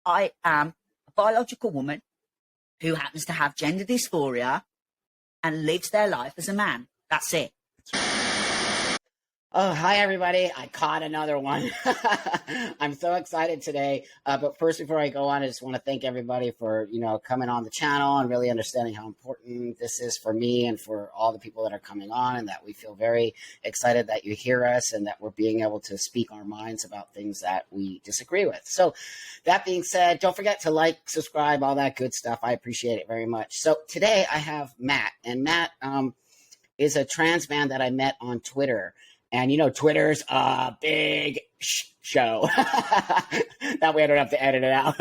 I am a biological woman who happens to have gender dysphoria and lives their life as a man. That's it. Oh, hi, everybody. I caught another one. I'm so excited today. But first, before I go on, I just want to thank everybody for, coming on the channel and really understanding how important this is for me and for all the people that are coming on, and that we feel very excited that you hear us and that we're being able to speak our minds about things that we disagree with. So that being said, don't forget to like, subscribe, all that good stuff. I appreciate it very much. So today I have Matt, and Matt is a trans man that I met on Twitter. And, Twitter's a big show. That way I don't have to edit it out.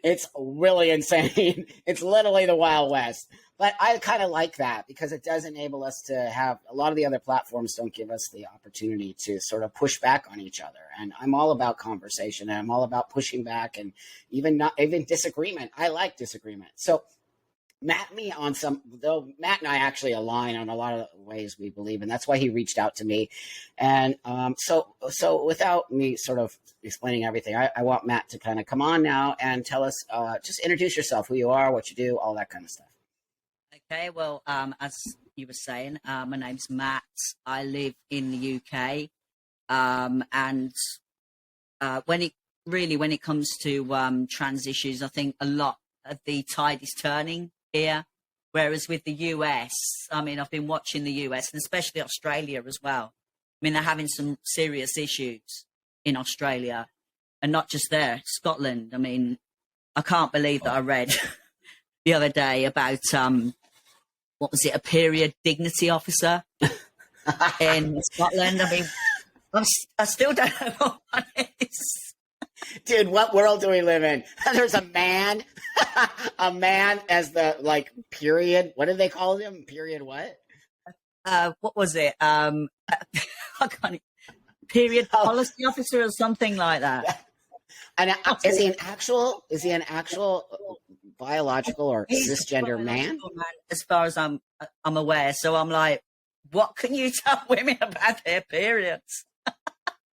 It's really insane. It's literally the Wild West. But I kind of like that because it does enable us to have a lot of the other platforms don't give us the opportunity to sort of push back on each other. And I'm all about conversation, and I'm all about pushing back, and even disagreement. I like disagreement. So Matt and I actually align on a lot of ways we believe, and that's why he reached out to me. And so without me sort of explaining everything, I want Matt to kind of come on now and tell us, just introduce yourself, who you are, what you do, all that kind of stuff. Okay, well, as you were saying, my name's Matt. I live in the UK, and when it comes to trans issues, I think a lot of the tide is turning here, whereas with the US, I mean, I've been watching the US and especially Australia as well. I mean, they're having some serious issues in Australia, and not just there, Scotland. I mean, I can't believe that I read the other day about what was it, a period dignity officer in Scotland. I mean, I still don't know what that is. Dude, what world do we live in? There's a man as the, period. What did they call him? Period what? What was it? I can't. Period policy officer or something like that. And is he an actual biological or cisgender man? As far as I'm aware. So I'm like, what can you tell women about their periods?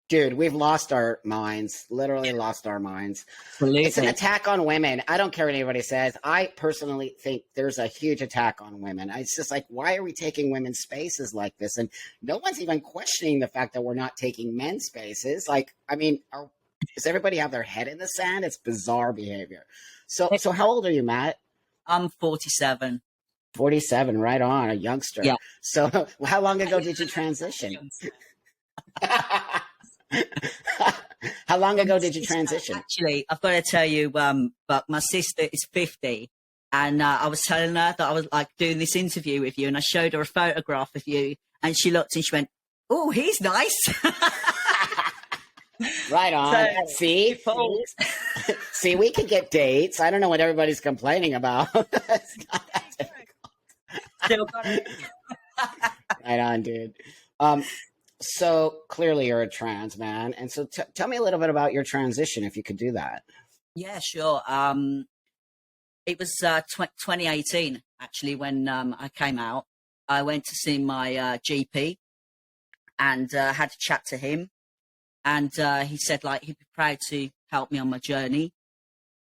Dude, we've lost our minds, literally lost our minds. Absolutely. It's an attack on women. I don't care what anybody says. I personally think there's a huge attack on women. It's just like, why are we taking women's spaces like this? And no one's even questioning the fact that we're not taking men's spaces. Like, I mean, does everybody have their head in the sand? It's bizarre behavior. So how old are you, Matt? I'm 47. 47, right on, a youngster. Yeah. So how long ago did you transition? How long ago did you transition? Actually, I've got to tell you, but my sister is 50, and I was telling her that I was like doing this interview with you, and I showed her a photograph of you, and she looked and she went, "Oh, he's nice." Right on. So, see, we could get dates. I don't know what everybody's complaining about. It's not that difficult. Still got it. Right on, dude. So clearly you're a trans man. And so tell me a little bit about your transition, if you could do that. Yeah, sure. It was 2018, actually, when I came out. I went to see my GP and had a chat to him. And he said, he'd be proud to help me on my journey.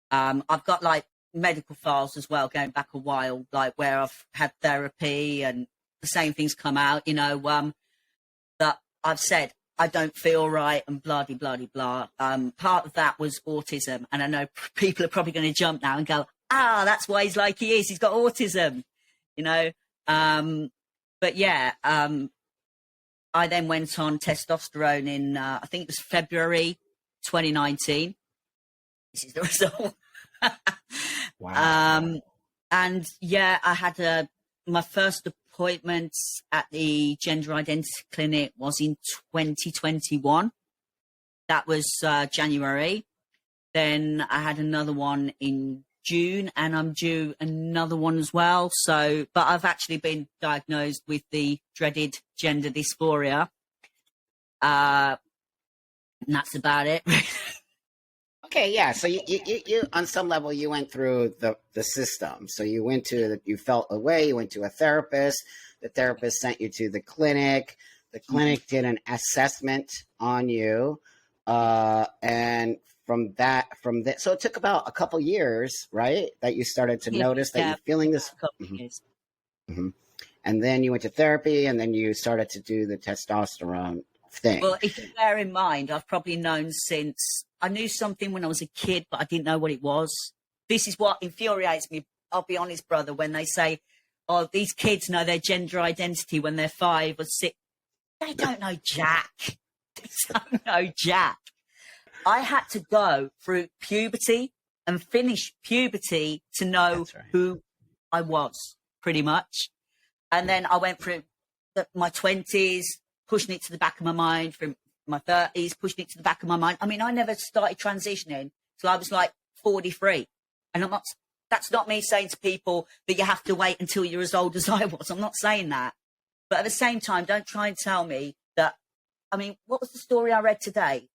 I've got, medical files as well, going back a while, where I've had therapy and the same things come out, that I've said I don't feel right and blah, blah, blah, blah. Part of that was autism. And I know people are probably going to jump now and go, that's why he's like he is. He's got autism, But yeah, I then went on testosterone in, I think it was February 2019. This is the result. Wow. And yeah, I had my first appointment at the gender identity clinic was in 2021. That was January. Then I had another one in June, and I'm due another one as well. So, but I've actually been diagnosed with the dreaded gender dysphoria. And that's about it. Okay, yeah. So you on some level you went through the system. So you felt a way. You went to a therapist. The therapist sent you to the clinic. The clinic did an assessment on you, and from that. So it took about a couple years, right? That you started to notice that you're feeling this. A couple of years. Mm-hmm. And then you went to therapy, and then you started to do the testosterone thing. Well, if you bear in mind, I've probably known since I knew something when I was a kid, but I didn't know what it was. This is what infuriates me. I'll be honest, brother, when they say, oh, these kids know their gender identity when they're 5 or 6. They don't know jack. They don't know jack. I had to go through puberty and finish puberty to know who I was, pretty much. And then I went through my 20s, pushing it to the back of my mind, from my 30s, pushing it to the back of my mind. I mean, I never started transitioning till I was like 43. And that's not me saying to people that you have to wait until you're as old as I was. I'm not saying that. But at the same time, don't try and tell me that. I mean, what was the story I read today?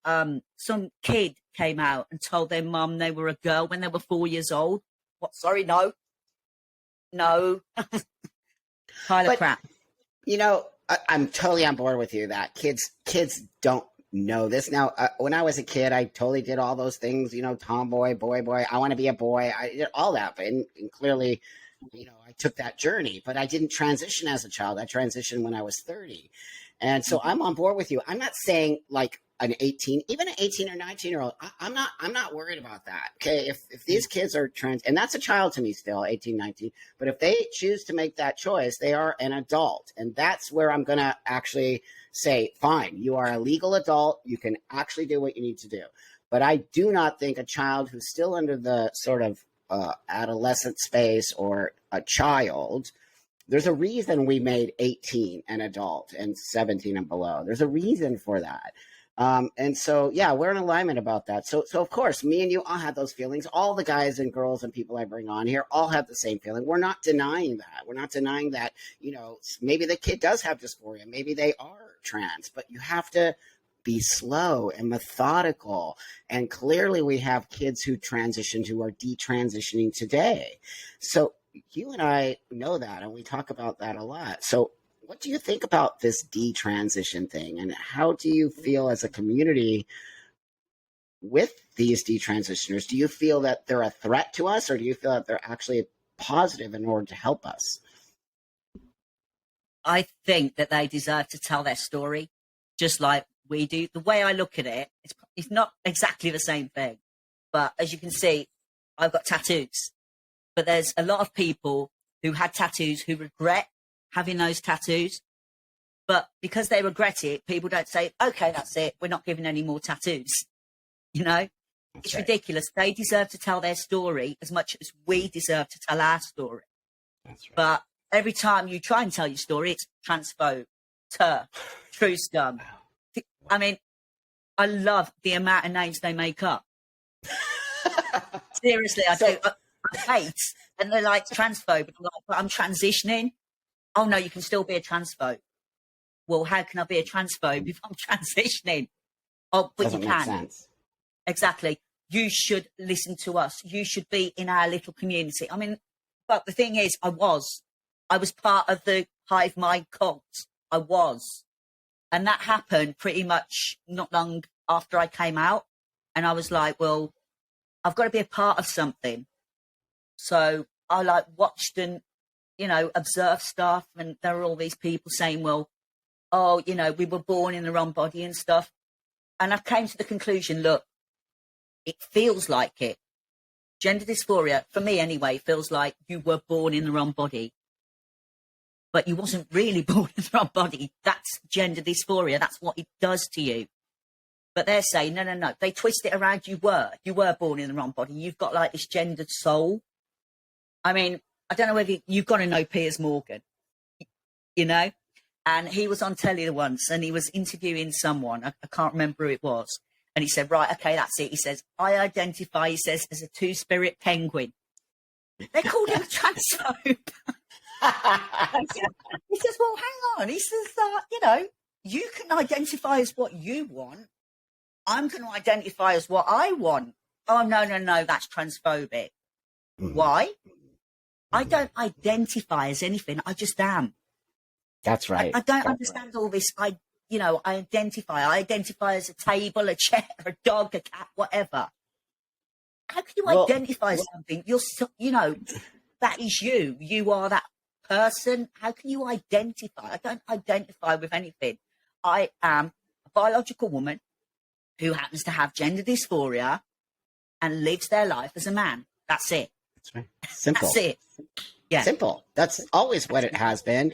Some kid came out and told their mum they were a girl when they were 4 years old. What? Sorry, no. Pile of crap. You know, I'm totally on board with you that kids don't know this. Now, when I was a kid, I totally did all those things, you know, tomboy, boy, I want to be a boy. I did all that. But and clearly, you know, I took that journey, but I didn't transition as a child. I transitioned when I was 30. And so I'm on board with you. I'm not saying like even an 18 or 19-year-old, I'm not worried about that. Okay. If these kids are trans, and that's a child to me still, 18, 19, but if they choose to make that choice, they are an adult. And that's where I'm going to actually say, fine, you are a legal adult. You can actually do what you need to do. But I do not think a child who's still under the sort of adolescent space or a child, there's a reason we made 18 an adult and 17 and below. There's a reason for that. And so, yeah, we're in alignment about that. So of course, me and you all had those feelings. All the guys and girls and people I bring on here all have the same feeling. We're not denying that. We're not denying that, you know, maybe the kid does have dysphoria. Maybe they are trans, but you have to be slow and methodical. And clearly we have kids who transitioned who are detransitioning today. So you and I know that, and we talk about that a lot. So what do you think about this detransition thing, and how do you feel as a community with these detransitioners? Do you feel that they're a threat to us, or do you feel that they're actually positive in order to help us? I think that they deserve to tell their story just like we do. The way I look at it, it's not exactly the same thing. But as you can see, I've got tattoos. But there's a lot of people who had tattoos who regret having those tattoos. But because they regret it, people don't say, okay, that's it. We're not giving any more tattoos. You know, it's ridiculous. They deserve to tell their story as much as we deserve to tell our story. That's right. But every time you try and tell your story, it's transphobe, TERF, true scum. Wow. I mean, I love the amount of names they make up. Seriously, I do. I hate, and they're like transphobe. I'm like, but I'm transitioning. Oh no, you can still be a transphobe. Well, how can I be a transphobe if I'm transitioning? Oh, but Doesn't you can. make sense. Exactly. You should listen to us. You should be in our little community. I mean, but the thing is, I was part of the hive mind cult. I was. And that happened pretty much not long after I came out. And I was like, well, I've got to be a part of something. So I like watched and, you know, observed stuff. And there were all these people saying, well, oh, you know, we were born in the wrong body and stuff. And I came to the conclusion, look, it feels like it. Gender dysphoria, for me anyway, feels like you were born in the wrong body. But you wasn't really born in the wrong body. That's gender dysphoria. That's what it does to you. But they're saying, no. They twist it around. You were born in the wrong body. You've got like this gendered soul. I mean, I don't know whether you've got to know Piers Morgan, you know, and he was on telly once and he was interviewing someone. I can't remember who it was. And he said, right, okay, that's it. He says, I identify, he says, as a two-spirit penguin. They called him a transphobe. He says, well, hang on. He says, you know, you can identify as what you want. I'm going to identify as what I want. Oh, no, that's transphobic. Mm-hmm. Why? I don't identify as anything. I just am. That's right. I don't understand all this. I identify as a table, a chair, a dog, a cat, whatever. how can you Well, identify something? You're so, that is you. You are that person. How can you identify? I don't identify with anything. I am a biological woman who happens to have gender dysphoria and lives their life as a man. That's it. that's right. Simple. That's it. Yeah. Simple. That's always what it has been.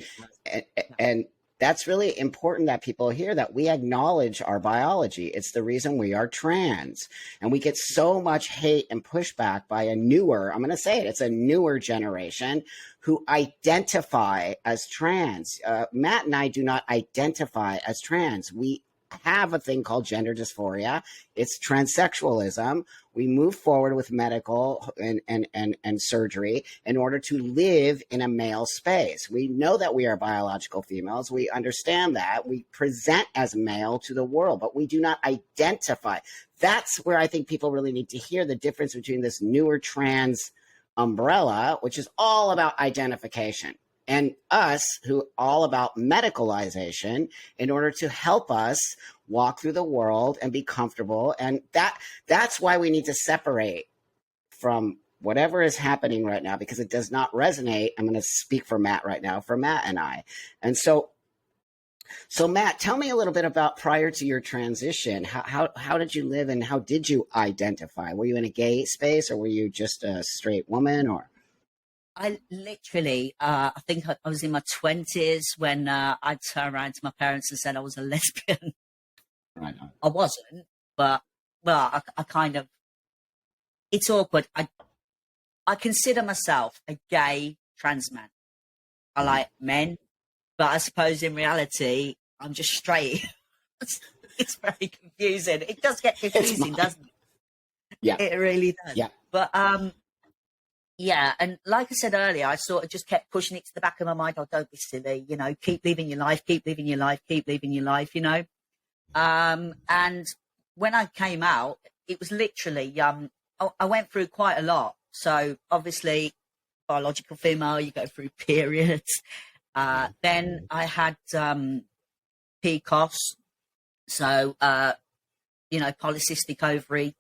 And that's really important that people hear that we acknowledge our biology. It's the reason we are trans. And we get so much hate and pushback by a newer, I'm going to say it, it's a newer generation who identify as trans. Matt and I do not identify as trans. We have a thing called gender dysphoria. It's transsexualism. We move forward with medical and surgery in order to live in a male space. We know that we are biological females. We understand that. We present as male to the world, but we do not identify. That's where I think people really need to hear the difference between this newer trans umbrella, which is all about identification, and us, who all about medicalization in order to help us walk through the world and be comfortable. And that's why we need to separate from whatever is happening right now, because it does not resonate. I'm going to speak for Matt right now, for Matt and I. And so Matt, tell me a little bit about prior to your transition. How did you live and how did you identify? Were you in a gay space or were you just a straight woman or? I literally, I think I was in my 20s when I turned around to my parents and said I was a lesbian. Right. I wasn't, but well, I kind of, it's awkward. I consider myself a gay trans man. I like men, but I suppose in reality, I'm just straight. It's very confusing. It does get confusing, doesn't it? Yeah. It really does. Yeah. But, yeah, and like I said earlier, I sort of just kept pushing it to the back of my mind. Oh, don't be silly, keep living your life, keep living your life, keep living your life, And when I came out, it was literally, I went through quite a lot. So obviously, biological female, you go through periods. Then I had PCOS, so, polycystic ovary.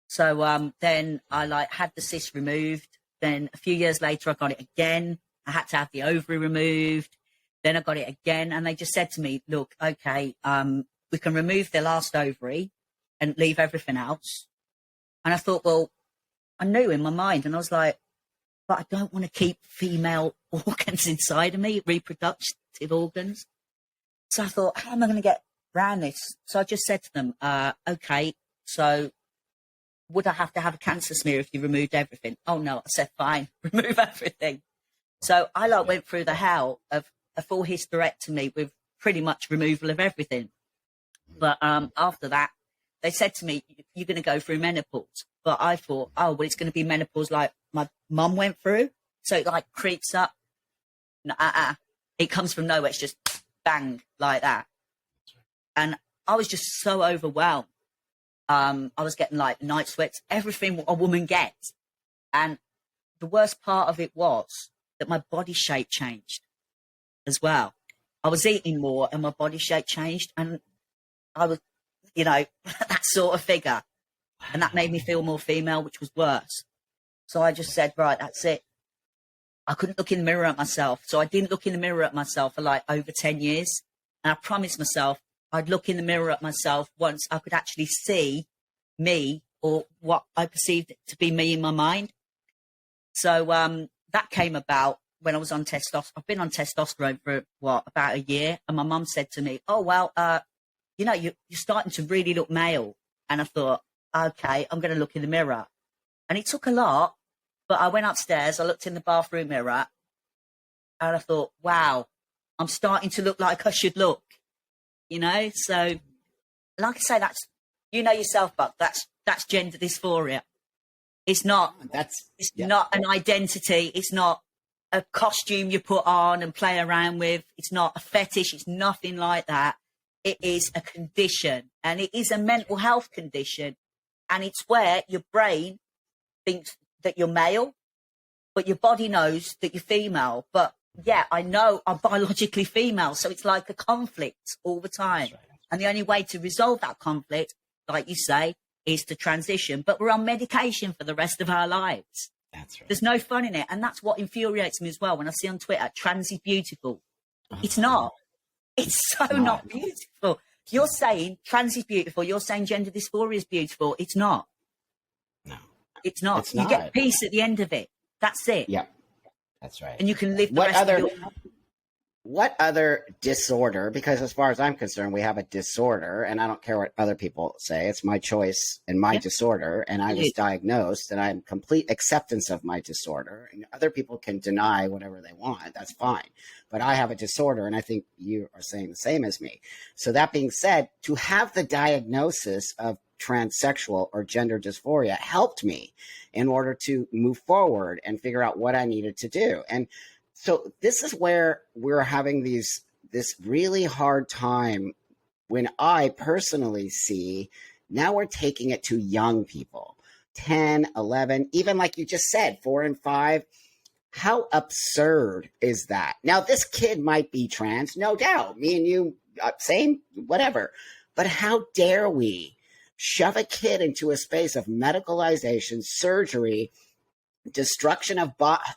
So then I had the cyst removed. Then a few years later, I got it again. I had to have the ovary removed. Then I got it again. And they just said to me, look, okay, we can remove the last ovary and leave everything else. And I thought, well, I knew in my mind. And I was like, but I don't want to keep female organs inside of me, reproductive organs. So I thought, how am I going to get around this? So I just said to them, okay, so would I have to have a cancer smear if you removed everything? Oh, no. I said, fine, remove everything. So I went through the hell of a full hysterectomy with pretty much removal of everything. But after that, they said to me, you're going to go through menopause. But I thought, oh, well, it's going to be menopause like my mum went through. So it creeps up. No, it comes from nowhere. It's just bang like that. And I was just so overwhelmed. I was getting night sweats, everything a woman gets. And the worst part of it was that my body shape changed as well. I was eating more and my body shape changed. And I was, that sort of figure. And that made me feel more female, which was worse. So I just said, right, that's it. I couldn't look in the mirror at myself. So I didn't look in the mirror at myself for over 10 years. And I promised myself I'd look in the mirror at myself once I could actually see me or what I perceived to be me in my mind. So that came about when I was on testosterone. I've been on testosterone for about a year. And my mum said to me, oh, well, you're starting to really look male. And I thought, okay, I'm going to look in the mirror. And it took a lot, but I went upstairs, I looked in the bathroom mirror and I thought, wow, I'm starting to look like I should look. So like I say, that's, yourself, but that's gender dysphoria. It's not, not an identity. It's not a costume you put on and play around with. It's not a fetish. It's nothing like that. It is a condition and it is a mental health condition. And it's where your brain thinks that you're male, but your body knows that you're female. But yeah, I know I'm biologically female. So it's like a conflict all the time. Right. And the only way to resolve that conflict, like you say, is to transition, but we're on medication for the rest of our lives. That's right. There's no fun in it. And that's what infuriates me as well. When I see on Twitter, trans is beautiful. It's not. It's so not beautiful. You're saying trans is beautiful. You're saying gender dysphoria is beautiful. It's not. No. It's not. It's you not. get peace at the end of it. That's it. Yeah. That's right. And you can live the rest of your life. What other disorder, because as far as I'm concerned, we have a disorder, and I don't care what other people say. It's my choice and my disorder, and I was diagnosed, and I'm complete acceptance of my disorder. And other people can deny whatever they want. That's fine. But I have a disorder, and I think you are saying the same as me. So that being said, to have the diagnosis of transsexual or gender dysphoria helped me in order to move forward and figure out what I needed to do. And so this is where we're having this really hard time when I personally see now we're taking it to young people, 10, 11, even like you just said, 4 and 5. How absurd is that? Now, this kid might be trans, no doubt. Me and you, same, whatever. But how dare we shove a kid into a space of medicalization, surgery, destruction of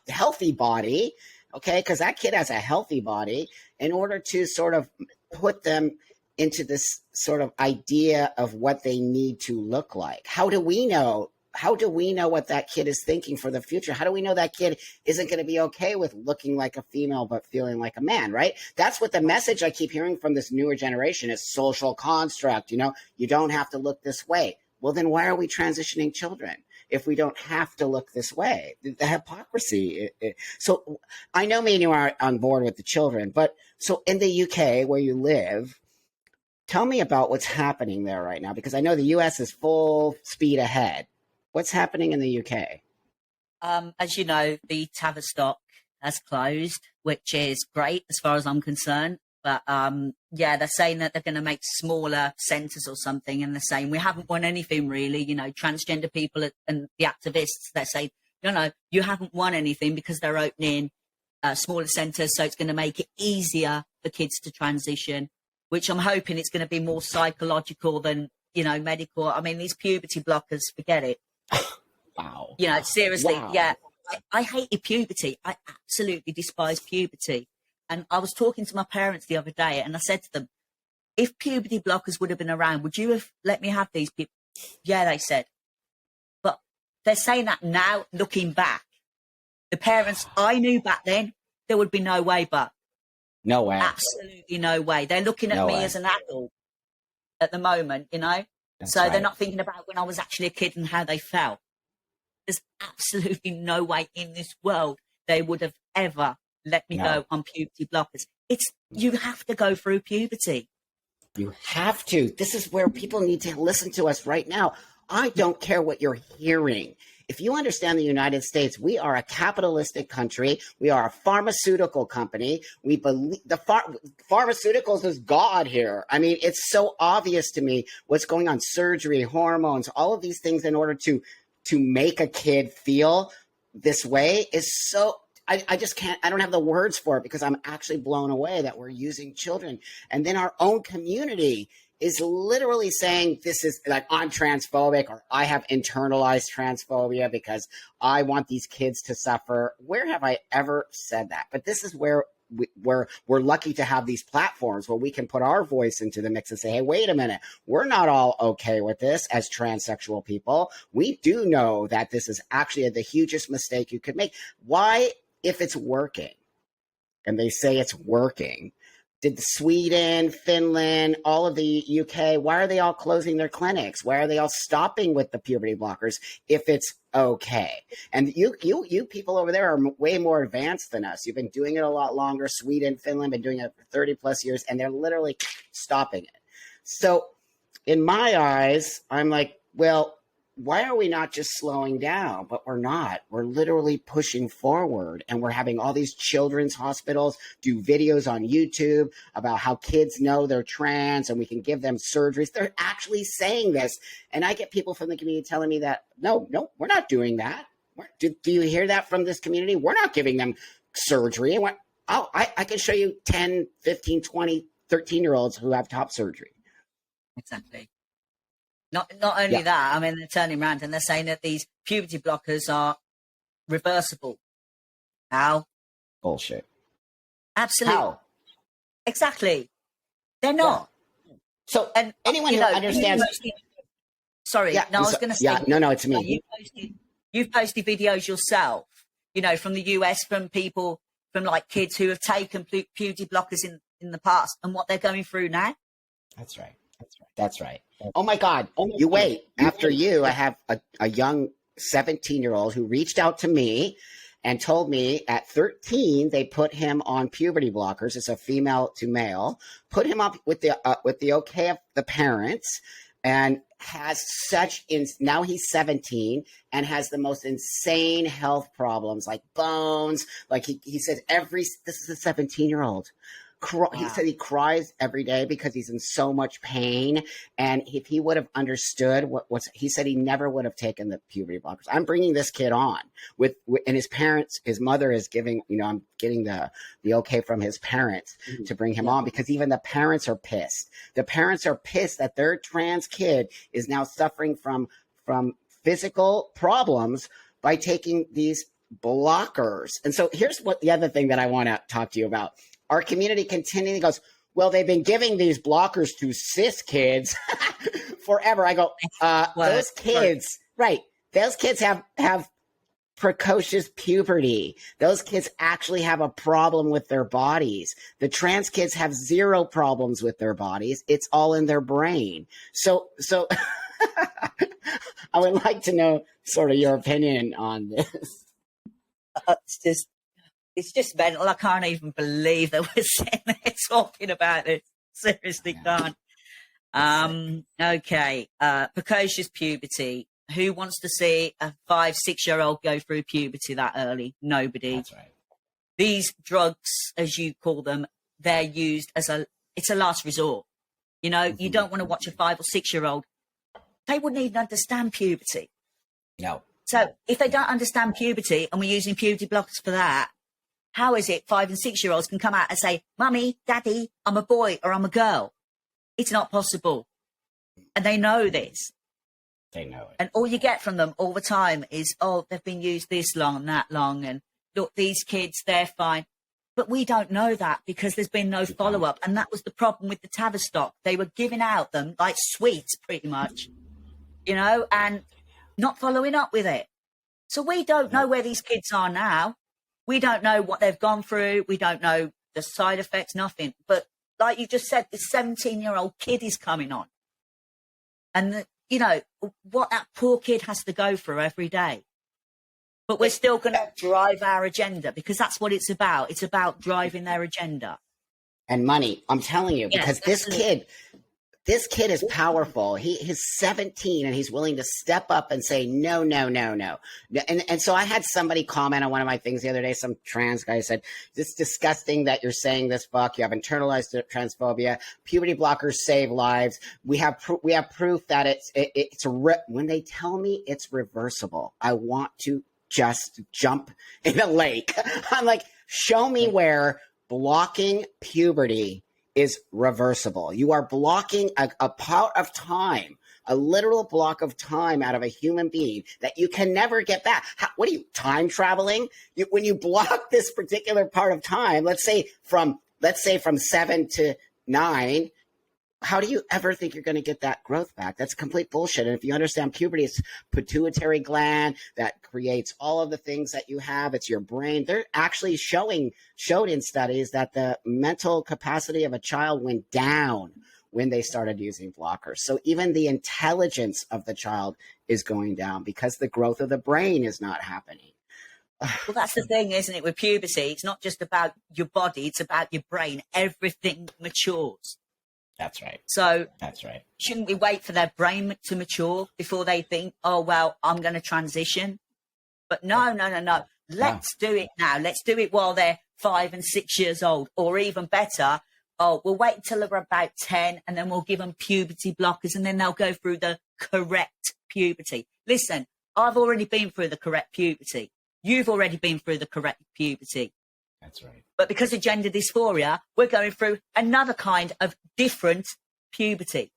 healthy body, okay, because that kid has a healthy body, in order to sort of put them into this sort of idea of what they need to look like. How do we know? How do we know what that kid is thinking for the future? How do we know that kid isn't going to be okay with looking like a female but feeling like a man, right? That's what the message I keep hearing from this newer generation is: social construct. You know, you don't have to look this way. Well, then why are we transitioning children if we don't have to look this way? The hypocrisy. So I know me and you are on board with the children, but so in the UK where you live, tell me about what's happening there right now, because I know the US is full speed ahead. What's happening in the UK? As you know, the Tavistock has closed, which is great as far as I'm concerned. But yeah, they're saying that they're going to make smaller centres or something, and they're saying we haven't won anything really. You know, transgender people and the activists, they say, no, you haven't won anything because they're opening smaller centres, so it's going to make it easier for kids to transition, which I'm hoping it's going to be more psychological than, you know, medical. I mean, these puberty blockers, forget it. Wow. You know, seriously, Wow. yeah. I hated puberty. I absolutely despise puberty. And I was talking to my parents the other day, and I said to them, if puberty blockers would have been around, would you have let me have these people? Yeah, they said. But they're saying that now, looking back. The parents I knew back then, there would be no way, but no way. Absolutely no way. They're looking at me as an adult at the moment, you know? That's so right. They're not thinking about when I was actually a kid and how they felt. There's absolutely no way in this world they would have ever let me go on puberty blockers. You have to go through puberty. You have to. This is where people need to listen to us right now. I don't care what you're hearing. If you understand the United States, we are a capitalistic country. We are a pharmaceutical company. We believe pharmaceuticals is God here. I mean, it's so obvious to me what's going on: surgery, hormones, all of these things in order to make a kid feel this way is so. I just can't, I don't have the words for it, because I'm actually blown away that we're using children. And then our own community is literally saying this is like, I'm transphobic, or I have internalized transphobia because I want these kids to suffer. Where have I ever said that? But this is where we're lucky to have these platforms where we can put our voice into the mix and say, hey, wait a minute, we're not all okay with this as transsexual people. We do know that this is actually the hugest mistake you could make. Why, if it's working, and they say it's working, did Sweden, Finland, all of the UK, why are they all closing their clinics? Why are they all stopping with the puberty blockers if it's okay? And you people over there are way more advanced than us. You've been doing it a lot longer. Sweden, Finland, been doing it for 30 plus years, and they're literally stopping it. So in my eyes, I'm like, well, why are we not just slowing down? But we're not. We're literally pushing forward, and we're having all these children's hospitals do videos on YouTube about how kids know they're trans, and we can give them surgeries. They're actually saying this. And I get people from the community telling me that, no, we're not doing that. Do you hear that from this community? We're not giving them surgery. I can show you 10, 15, 20, 13-year-olds who have top surgery. Exactly. Not only that, I mean, they're turning around and they're saying that these puberty blockers are reversible. How? Bullshit. Absolutely. How? Exactly. They're not. Yeah. So, and anyone who understands. Sorry, no, I was going to say. Yeah, no, it's me. You've posted videos yourself, from the US, from people, from like kids who have taken puberty blockers in the past and what they're going through now. That's right. Oh my God. You wait. After you, I have a young 17-year-old who reached out to me and told me at 13 they put him on puberty blockers. It's a female to male. Put him up with the okay of the parents, and has now he's 17 and has the most insane health problems, like bones. Like he said, this is a 17-year-old. Wow. He said he cries every day because he's in so much pain. And if he would have understood he said, he never would have taken the puberty blockers. I'm bringing this kid on and his mother is giving, I'm getting the okay from his parents to bring him on, because even the parents are pissed. The parents are pissed that their trans kid is now suffering from physical problems by taking these blockers. And so here's the other thing that I want to talk to you about. Our community continually goes, well, they've been giving these blockers to cis kids forever. I go, those kids, right? Those kids have precocious puberty. Those kids actually have a problem with their bodies. The trans kids have zero problems with their bodies. It's all in their brain. So I would like to know sort of your opinion on this. It's just mental. I can't even believe that we're sitting there talking about it. Seriously, can't. Okay. Precocious puberty. Who wants to see a 5-6-year-old go through puberty that early? Nobody. That's right. These drugs, as you call them, they're used it's a last resort. You don't want to watch a 5 or 6-year-old. They wouldn't even understand puberty. No. So if they don't understand puberty and we're using puberty blockers for that, how is it 5 and 6-year-olds can come out and say, Mummy, Daddy, I'm a boy or I'm a girl? It's not possible. And they know this. They know it. And all you get from them all the time is, oh, they've been used this long and that long. And look, these kids, they're fine. But we don't know that because there's been no follow-up. And that was the problem with the Tavistock. They were giving out them like sweets, pretty much, and not following up with it. So we don't know where these kids are now. We don't know what they've gone through. We don't know the side effects, nothing. But like you just said, this 17-year-old kid is coming on. And, what that poor kid has to go through every day. But we're still going to drive our agenda because that's what it's about. It's about driving their agenda. And money. I'm telling you, because this kid is powerful. He's 17 and he's willing to step up and say, no. And so I had somebody comment on one of my things the other day. Some trans guy said, it's disgusting that you're saying this, fuck. You have internalized transphobia. Puberty blockers save lives. We have proof that when they tell me it's reversible, I want to just jump in a lake. I'm like, show me where blocking puberty is reversible. You are blocking a part of time, a literal block of time out of a human being that you can never get back. What are you, time traveling? When you block this particular part of time, let's say from 7 to 9, how do you ever think you're going to get that growth back? That's complete bullshit. And if you understand puberty, it's pituitary gland that creates all of the things that you have. It's your brain. They're actually showed in studies that the mental capacity of a child went down when they started using blockers. So even the intelligence of the child is going down because the growth of the brain is not happening. Well, that's the thing, isn't it, with puberty? It's not just about your body. It's about your brain. Everything matures. That's right. So that's right. Shouldn't we wait for their brain to mature before they think, oh, well, I'm going to transition? But no. Let's do it now. Let's do it while they're 5 and 6 years old, or even better. Oh, we'll wait until they're about 10 and then we'll give them puberty blockers and then they'll go through the correct puberty. Listen, I've already been through the correct puberty. You've already been through the correct puberty. That's right. But because of gender dysphoria, we're going through another kind of different puberty.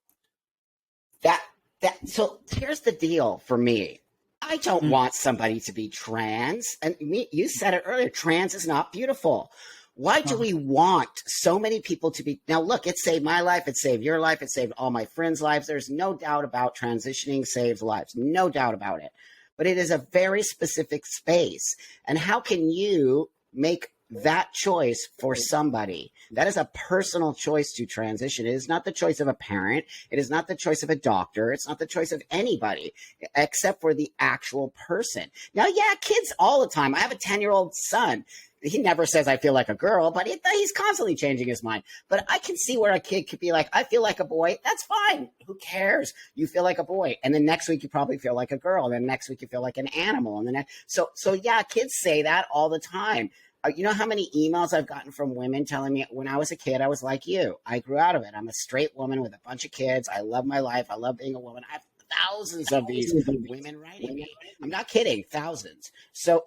So here's the deal for me. I don't want somebody to be trans. And you said it earlier, trans is not beautiful. Why do we want so many people to be? Now, look, it saved my life. It saved your life. It saved all my friends' lives. There's no doubt about transitioning saves lives. No doubt about it. But it is a very specific space. And how can you make that choice for somebody? That is a personal choice to transition. It is not the choice of a parent. It is not the choice of a doctor. It's not the choice of anybody except for the actual person. Now, yeah, kids all the time. I have a 10-year-old son. He never says I feel like a girl, but he's constantly changing his mind. But I can see where a kid could be like, I feel like a boy. That's fine. Who cares? You feel like a boy. And then next week you probably feel like a girl. And then next week you feel like an animal. And then so yeah, kids say that all the time. You know how many emails I've gotten from women telling me when I was a kid, I was like you. I grew out of it. I'm a straight woman with a bunch of kids. I love my life. I love being a woman. I have thousands of these women writing me. I'm not kidding. Thousands. So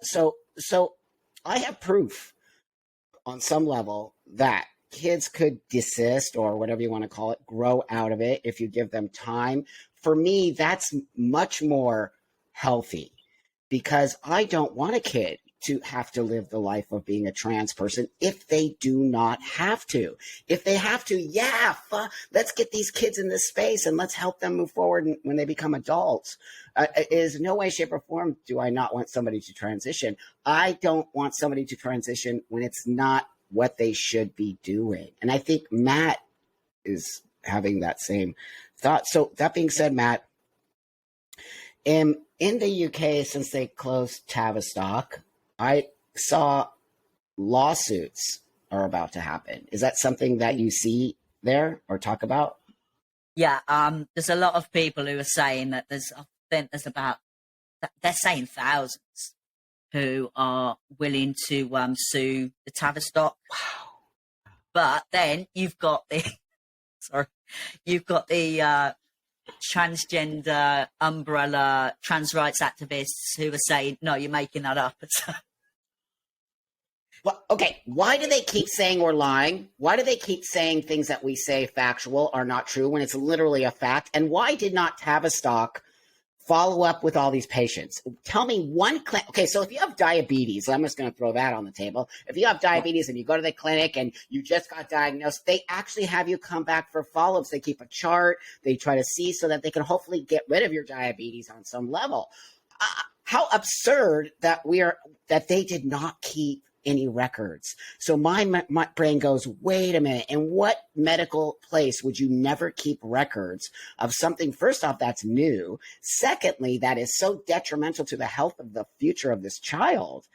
I have proof on some level that kids could desist or whatever you want to call it, grow out of it if you give them time. For me, that's much more healthy because I don't want a kid to have to live the life of being a trans person if they do not have to. If they have to, yeah, let's get these kids in this space and let's help them move forward when they become adults. Is no way, shape, or form do I not want somebody to transition. I don't want somebody to transition when it's not what they should be doing. And I think Matt is having that same thought. So that being said, Matt, in the UK, since they closed Tavistock, I saw lawsuits are about to happen. Is that something that you see there or talk about? Yeah, there's a lot of people who are saying that I think there's about, they're saying thousands who are willing to sue the Tavistock. Wow. But then you've got the, transgender umbrella trans rights activists who are saying, no, you're making that up. Well, okay, why do they keep saying we're lying? Why do they keep saying things that we say factual are not true when it's literally a fact? And why did not Tavistock follow up with all these patients? Tell me one clinic. Okay, so if you have diabetes, I'm just going to throw that on the table. If you have diabetes and you go to the clinic and you just got diagnosed, they actually have you come back for follow-ups. They keep a chart. They try to see so that they can hopefully get rid of your diabetes on some level. How absurd that they did not keep any records. So my brain goes, wait a minute. In what medical place would you never keep records of something, first off, that's new? Secondly, that is so detrimental to the health of the future of this child.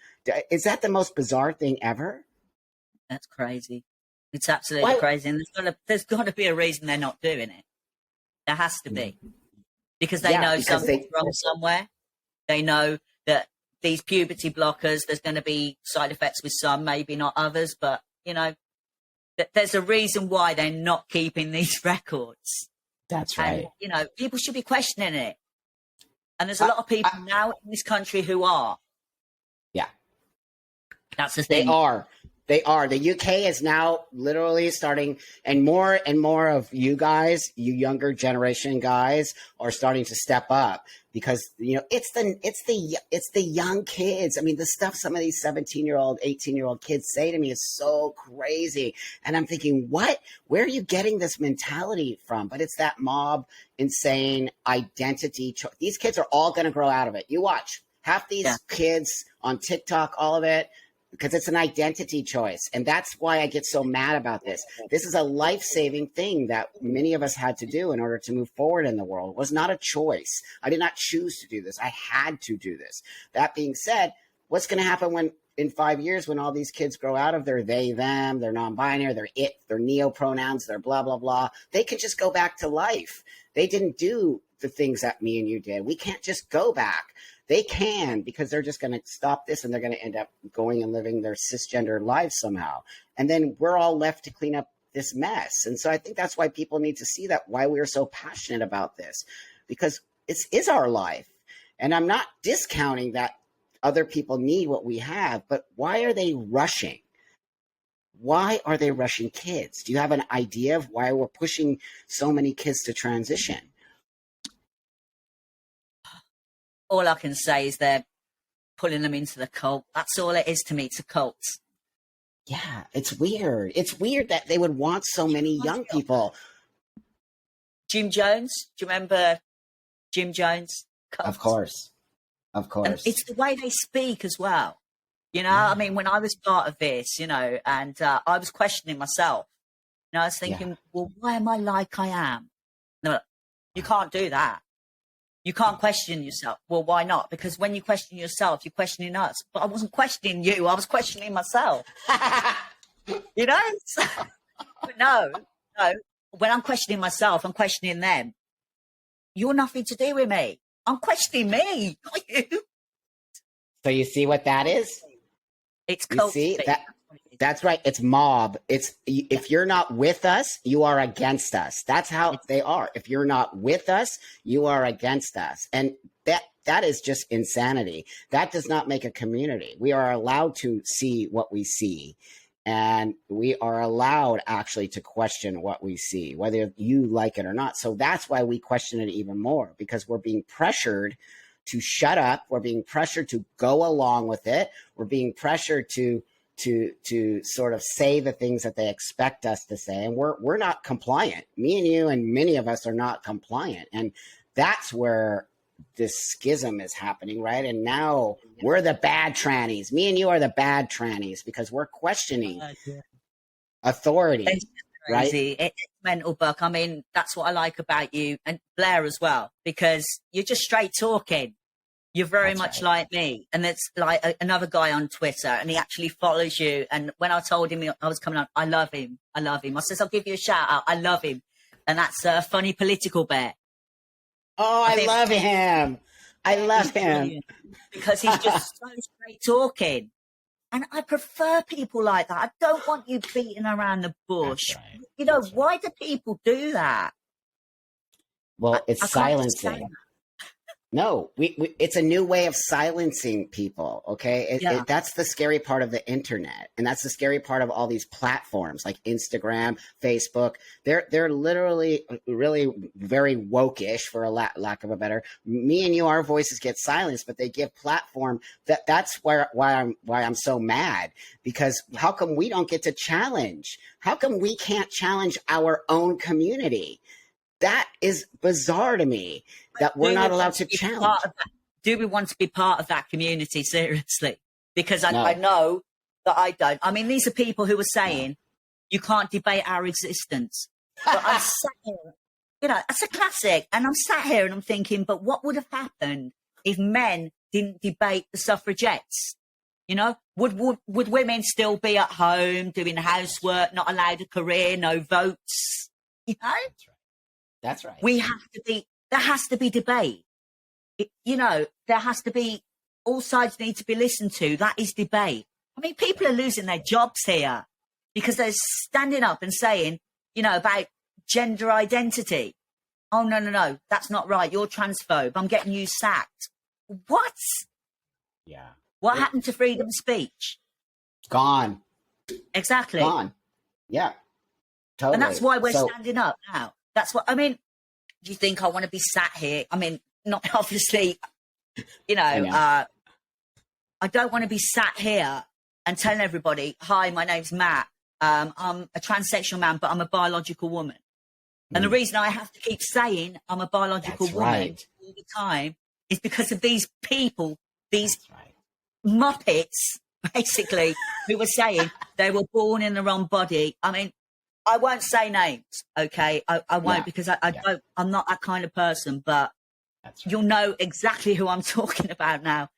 Is that the most bizarre thing ever? That's crazy. It's absolutely crazy. And there's got to be a reason they're not doing it. There has to be. Because they know something's wrong somewhere. They know that these puberty blockers, there's going to be side effects with some, maybe not others, but, there's a reason why they're not keeping these records. That's right. And, people should be questioning it. And there's a lot of people now in this country who are. Yeah. That's the thing. They are. The UK is now literally starting, and more of you guys, you younger generation guys, are starting to step up because it's the young kids. I mean, the stuff some of these 17-year-old, 18-year-old kids say to me is so crazy, and I'm thinking, what? Where are you getting this mentality from? But it's that mob, insane identity. These kids are all going to grow out of it. You watch. Half these kids on TikTok, all of it. Because it's an identity choice. And that's why I get so mad about this. This is a life-saving thing that many of us had to do in order to move forward in the world. It was not a choice. I did not choose to do this. I had to do this. That being said, what's going to happen in 5 years when all these kids grow out of their they, them, they're non-binary, they're it, they're neo-pronouns, they're blah, blah, blah. They could just go back to life. They didn't do the things that me and you did. We can't just go back. They can, because they're just going to stop this and they're going to end up going and living their cisgender lives somehow. And then we're all left to clean up this mess. And so I think that's why people need to see why we are so passionate about this, because it is our life. And I'm not discounting that other people need what we have, but why are they rushing? Why are they rushing kids? Do you have an idea of why we're pushing so many kids to transition? all I can say is they're pulling them into the cult. That's all it is to me. It's a cult. Yeah, it's weird. It's weird that they would want so many young people. Jim Jones, do you remember Jim Jones? Cult. Of course. Of course. And it's the way they speak as well. You know, I mean, when I was part of this, you know, and I was questioning myself, you know, I was thinking, well, why am I like I am? No, you can't do that. You can't question yourself. Well, why not? Because when you question yourself, you're questioning us. But I wasn't questioning you. I was questioning myself. You know? But no. When I'm questioning myself, I'm questioning them. You're nothing to do with me. I'm questioning me, not you. So you see what that is? It's cult. You see that? That's right. It's mob. It's if you're not with us, you are against us. That's how they are. If you're not with us, you are against us. And that is just insanity. That does not make a community. We are allowed to see what we see. And we are allowed actually to question what we see, whether you like it or not. So that's why we question it even more, because we're being pressured to shut up. We're being pressured to go along with it. We're being pressured to sort of say the things that they expect us to say. And we're not compliant. Me and you and many of us are not compliant. And that's where this schism is happening, right? And now we're the bad trannies. Me and you are the bad trannies because we're questioning authority, it's right? It's mental, Buck. I mean, that's what I like about you and Blair as well, because you're just straight talking. You're very much like me. And it's like another guy on Twitter, and he actually follows you. And when I told him I was coming on, I love him. I says, I'll give you a shout out. I love him. And that's a funny political bear. Oh, I love him. I love him. Because he's just so straight talking. And I prefer people like that. I don't want you beating around the bush. Right. You know, why do people do that? Well, it's silencing. No, it's a new way of silencing people, okay? That's the scary part of the internet. And that's the scary part of all these platforms like Instagram, Facebook. They're literally really very woke-ish, for a lack of a better. Me and you, our voices get silenced, but they give platform. That's why I'm so mad, because how come we don't get to challenge? How come we can't challenge our own community? That is bizarre to me, that we're not allowed to challenge. Do we want to be part of that community, seriously? Because I know that I don't. I mean, these are people who are saying, you can't debate our existence. But I'm sat here, you know, that's a classic. And I'm sat here and I'm thinking, but what would have happened if men didn't debate the suffragettes? You know, would women still be at home doing housework, not allowed a career, no votes? You know? That's right. There has to be debate. You know, there has to be, all sides need to be listened to. That is debate. I mean, people are losing their jobs here because they're standing up and saying, you know, about gender identity. Oh, no, that's not right. You're transphobe. I'm getting you sacked. What? Yeah. What happened to freedom of speech? Gone. Exactly. Gone. Yeah. Totally. And that's why we're standing up now. That's what I mean. Do you think I want to be sat here? I mean, not obviously, you know, I don't want to be sat here and telling everybody, hi, my name's Matt. I'm a transsexual man, but I'm a biological woman. And the reason I have to keep saying I'm a biological woman all the time is because of these people, these muppets, basically, who were saying they were born in the wrong body. I mean, I won't say names, okay? I won't because I'm not that kind of person, but you'll know exactly who I'm talking about now.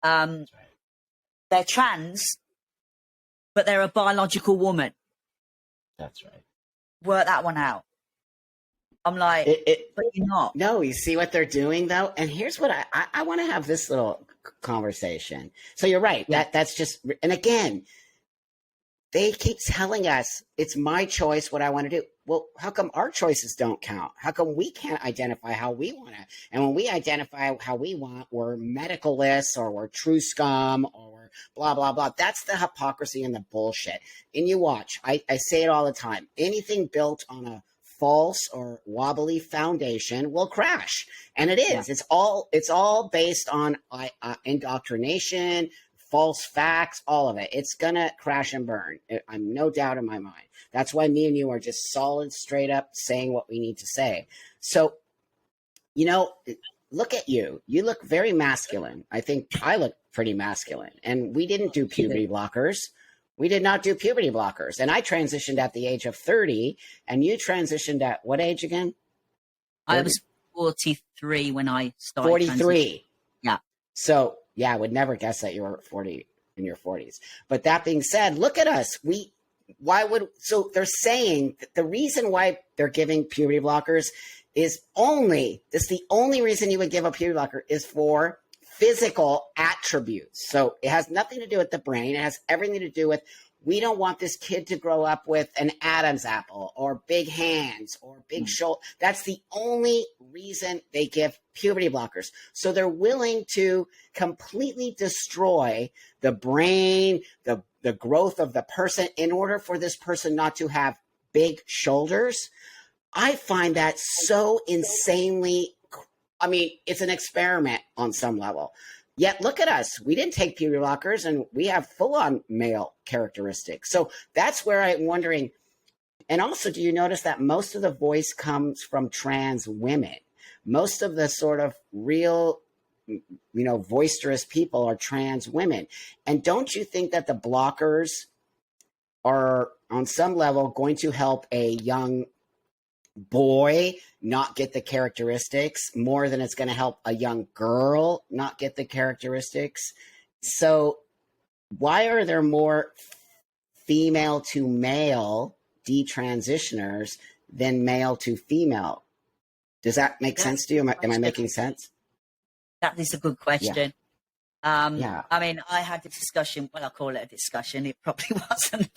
They're trans, but they're a biological woman. That's right. Work that one out. I'm like, but you're not. No, you see what they're doing, though? And here's what I want to have this little conversation. So you're right. That's just, and again, they keep telling us it's my choice what I want to do. Well, how come our choices don't count? How come we can't identify how we want to? And when we identify how we want, we're medicalists or we're true scum or we're blah, blah, blah. That's the hypocrisy and the bullshit. And you watch, I say it all the time. Anything built on a false or wobbly foundation will crash. And it is. Yeah. It's all based on indoctrination, false facts, all of it. It's gonna crash and burn. I'm no doubt in my mind. That's why me and you are just solid, straight up saying what we need to say. So, you know, look at you. You look very masculine. I think I look pretty masculine. And we didn't do puberty blockers. We did not do puberty blockers. And I transitioned at the age of 30, and you transitioned at what age again? 30? I was 43 when I started. 43. Yeah. So, yeah, I would never guess that you were 40 in your 40s. But that being said, look at us. So they're saying that the reason why they're giving puberty blockers is the only reason you would give a puberty blocker is for physical attributes. So it has nothing to do with the brain. It has everything to do with, we don't want this kid to grow up with an Adam's apple or big hands or big shoulder. That's the only reason they give puberty blockers. So they're willing to completely destroy the brain, the growth of the person in order for this person not to have big shoulders. I find that so insanely, it's an experiment on some level. Yet look at us. We didn't take puberty blockers and we have full-on male characteristics. So that's where I'm wondering. And also, do you notice that most of the voice comes from trans women? Most of the sort of real, boisterous people are trans women. And don't you think that the blockers are on some level going to help a young boy not get the characteristics more than it's going to help a young girl not get the characteristics? So why are there more female to male detransitioners than male to female? Does that make sense to you? Am I making sense? That is a good question. Yeah. I had a discussion. Well, I'll call it a discussion. It probably wasn't.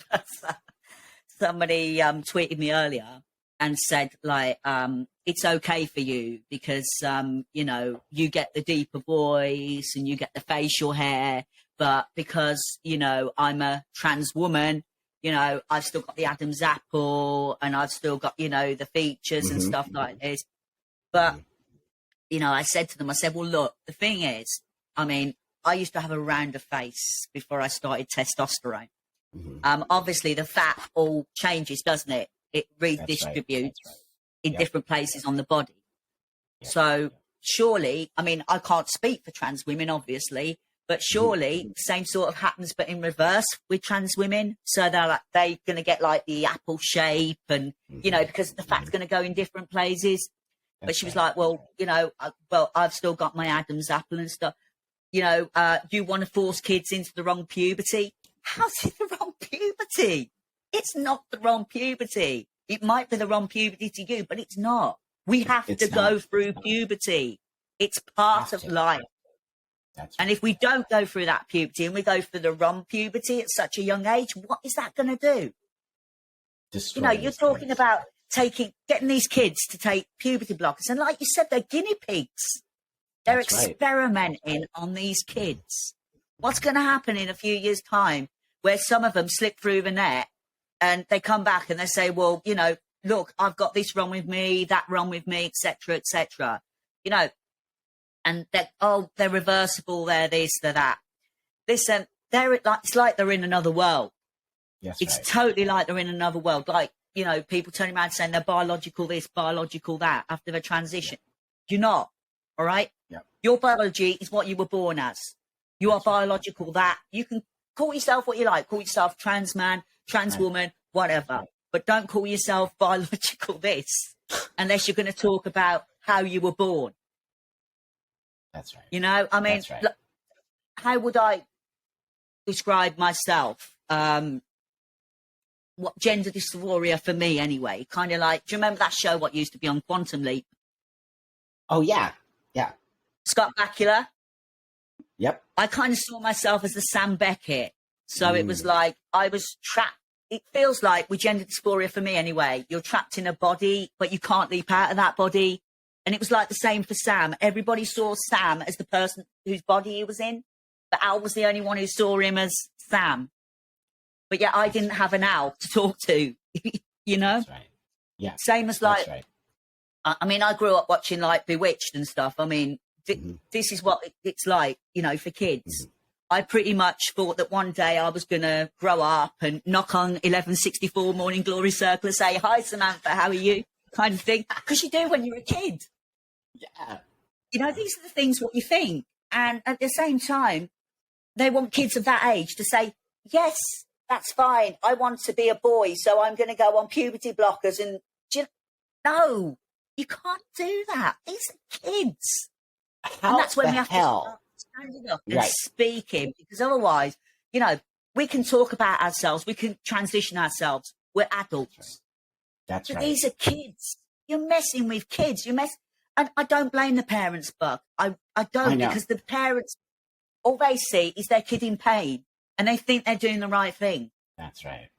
Somebody tweeted me earlier and said, it's okay for you because, you get the deeper voice and you get the facial hair. But because, I'm a trans woman, I've still got the Adam's apple and I've still got, the features and stuff like this. But, I said to them, well, look, the thing is, I used to have a rounder face before I started testosterone. Obviously, the fat all changes, doesn't it? It redistributes in different places on the body. So surely, I can't speak for trans women, obviously, but surely the same sort of happens, but in reverse with trans women. So they're going to get the apple shape and, because the fat's going to go in different places. But she was like, well, I've still got my Adam's apple and stuff. You want to force kids into the wrong puberty? How's it the wrong puberty? It's not the wrong puberty. It might be the wrong puberty to you, but it's not. We have to go through puberty. It's part of life. That's right. And if we don't go through that puberty and we go for the wrong puberty at such a young age, what is that going to do? You're talking about getting these kids to take puberty blockers. And like you said, they're guinea pigs. They're experimenting on these kids. What's going to happen in a few years' time where some of them slip through the net and they come back and they say, well, look, I've got this wrong with me, that wrong with me, etc., etc. And they're reversible, they're this, they're that. Listen, it's like they're in another world. Yes, it's totally like they're in another world. People turning around saying they're biological this, biological that after the transition. You're not, all right? Yep. Your biology is what you were born as. You are biological that. You can call yourself what you like. Call yourself trans man, trans woman, whatever. But don't call yourself biological this unless you're going to talk about how you were born. That's right. That's right. How would I describe myself? What gender dysphoria for me anyway? Kind of do you remember that show what used to be on Quantum Leap? Oh, yeah. Yeah. Scott Bakula? Yep. I kind of saw myself as the Sam Beckett. So it was I was trapped. It feels like with gender dysphoria for me anyway, you're trapped in a body, but you can't leap out of that body. And it was like the same for Sam. Everybody saw Sam as the person whose body he was in, but Al was the only one who saw him as Sam. But yet I didn't have an Al to talk to, That's right. Yeah. Same as like, That's right. I mean, I grew up watching like Bewitched and stuff. I mean, Mm-hmm. this is what it's like, you know, for kids. Mm-hmm. I pretty much thought that one day I was going to grow up and knock on 1164 Morning Glory Circle and say, "Hi, Samantha, how are you?" kind of thing. Because you do when you're a kid. Yeah. You know, these are the things what you think. And at the same time, they want kids of that age to say, yes, that's fine. I want to be a boy, so I'm going to go on puberty blockers. And no, you can't do that. These are kids. How and that's when we have to hell? start standing up and Right. speaking, because otherwise, you know, we can talk about ourselves, we can transition ourselves. We're adults. That's But right. these are kids. You're messing with kids. And I don't blame the parents, Buck. I don't, because the parents, all they see is their kid in pain and they think they're doing the right thing. That's right.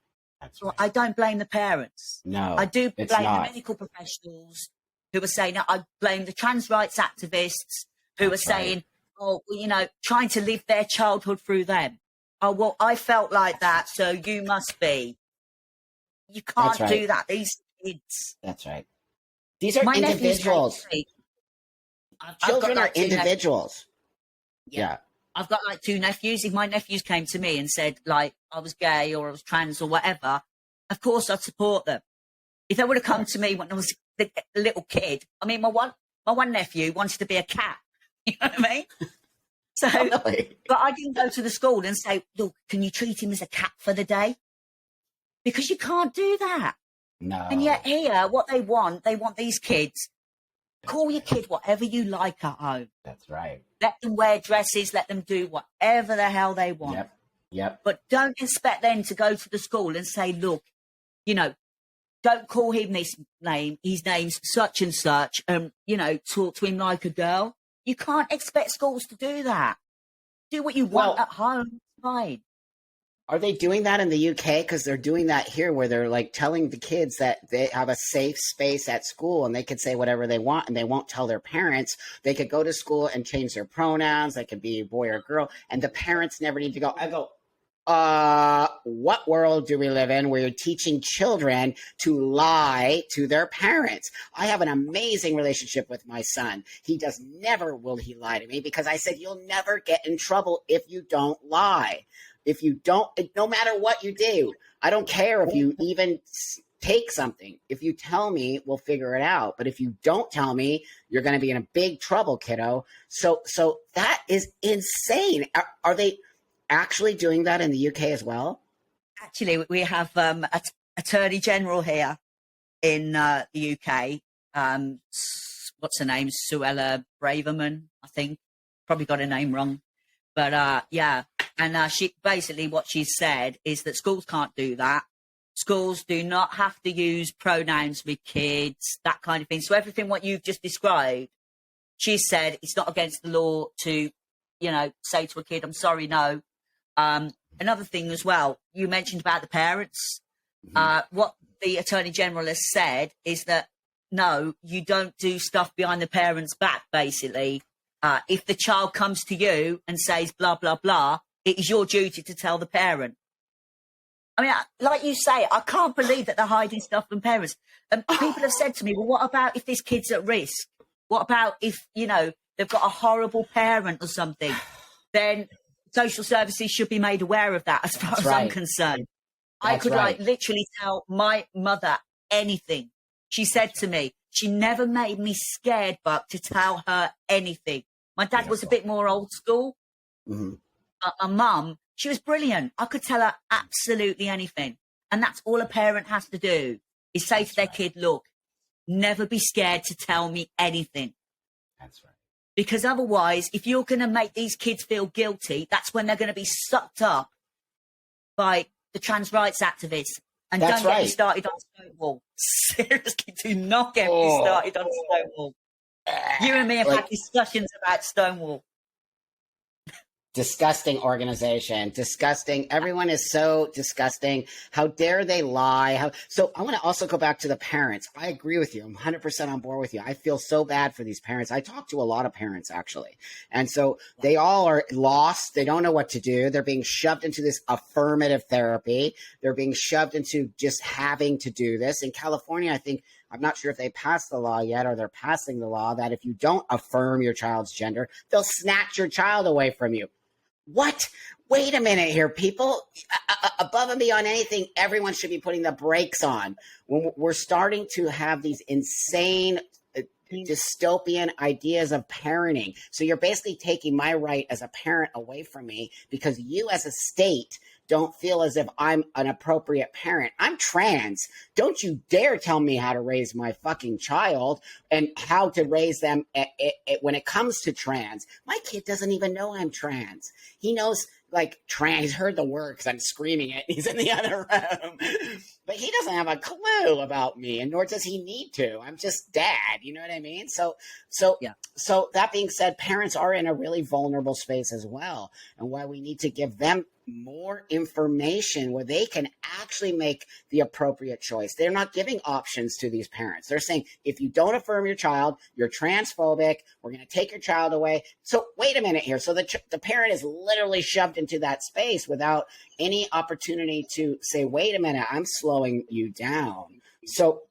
That's So right. I don't blame the parents. No, I do blame it's not. the medical professionals who are saying, I blame the trans rights activists who That's are saying, oh, well, you know, trying to live their childhood through them. Oh, well, I felt like that, so you must be. You can't right. do that. These kids. That's right. These are My individuals. Children are individuals. Yeah. I've got like two nephews. If my nephews came to me and said like I was gay or I was trans or whatever, of course I'd support them. If they would have come to me when I was a little kid, I mean, my one nephew wanted to be a cat. You know what I mean? So, but I didn't go to the school and say, look, can you treat him as a cat for the day? Because you can't do that. No. And yet here, what they want these kids, call your kid whatever you like at home. That's right. Let them wear dresses, let them do whatever the hell they want. Yep. But don't expect them to go to the school and say, look, you know, don't call him this name. His name's such and such. You know, talk to him like a girl. You can't expect schools to do that. Do what you want at home. Fine. Are they doing that in the UK? Because they're doing that here where they're like telling the kids that they have a safe space at school and they could say whatever they want and they won't tell their parents. They could go to school and change their pronouns. They could be a boy or girl. And the parents never need to go. I go, what world do we live in where you're teaching children to lie to their parents? I have an amazing relationship with my son. He does never will he lie to me because I said, you'll never get in trouble if you don't lie. If you don't, no matter what you do, I don't care if you even take something. If you tell me, we'll figure it out. But if you don't tell me, you're going to be in a big trouble, kiddo. So that is insane. Are they actually doing that in the UK as well? Actually, we have Attorney General here in the UK. What's her name? Suella Braverman, I think. Probably got her name wrong. But yeah. And she basically what she said is that schools can't do that. Schools do not have to use pronouns with kids, that kind of thing. So everything what you've just described, she said it's not against the law to, you know, say to a kid, I'm sorry, no. Another thing as well, you mentioned about the parents. What the Attorney General has said is that, no, you don't do stuff behind the parents' back, basically. If the child comes to you and says blah, blah, blah, it is your duty to tell the parent. I mean, like you say, I can't believe that they're hiding stuff from parents. And people have said to me, well, what about if this kid's at risk? What about if, you know, they've got a horrible parent or something? Then social services should be made aware of that as far as I'm concerned. I could like literally tell my mother anything. She said to me, she never made me scared, but to tell her anything. My dad was a bit more old school. My mum, she was brilliant. I could tell her absolutely anything. And that's all a parent has to do is say to their kid, look, never be scared to tell me anything. That's right. Because otherwise, if you're going to make these kids feel guilty, that's when they're going to be sucked up by the trans rights activists. And don't get me started on Stonewall. Seriously, do not get me started on Stonewall. You and me have had discussions about Stonewall. Disgusting organization. Disgusting. Everyone is so disgusting. How dare they lie? So I want to also go back to the parents. I agree with you. I'm 100% on board with you. I feel so bad for these parents. I talk to a lot of parents, actually. And so they all are lost. They don't know what to do. They're being shoved into this affirmative therapy. They're being shoved into just having to do this. In California, I think, I'm not sure if they passed the law yet, or they're passing the law that if you don't affirm your child's gender, they'll snatch your child away from you. What? Wait a minute here, people. Above and beyond anything, everyone should be putting the brakes on. When we're starting to have these insane dystopian ideas of parenting. So you're basically taking my right as a parent away from me because you as a state don't feel as if I'm an appropriate parent. I'm trans. Don't you dare tell me how to raise my fucking child and how to raise them when it comes to trans. My kid doesn't even know I'm trans. He knows like trans. He's heard the word because I'm screaming it. He's in the other room. But he doesn't have a clue about me, and nor does he need to. I'm just dad. You know what I mean? So that being said, parents are in a really vulnerable space as well. And why we need to give them more information where they can actually make the appropriate choice. They're not giving options to these parents. They're saying, if you don't affirm your child, you're transphobic, we're going to take your child away. So wait a minute here. So the parent is literally shoved into that space without any opportunity to say, wait a minute, I'm slowing you down. So,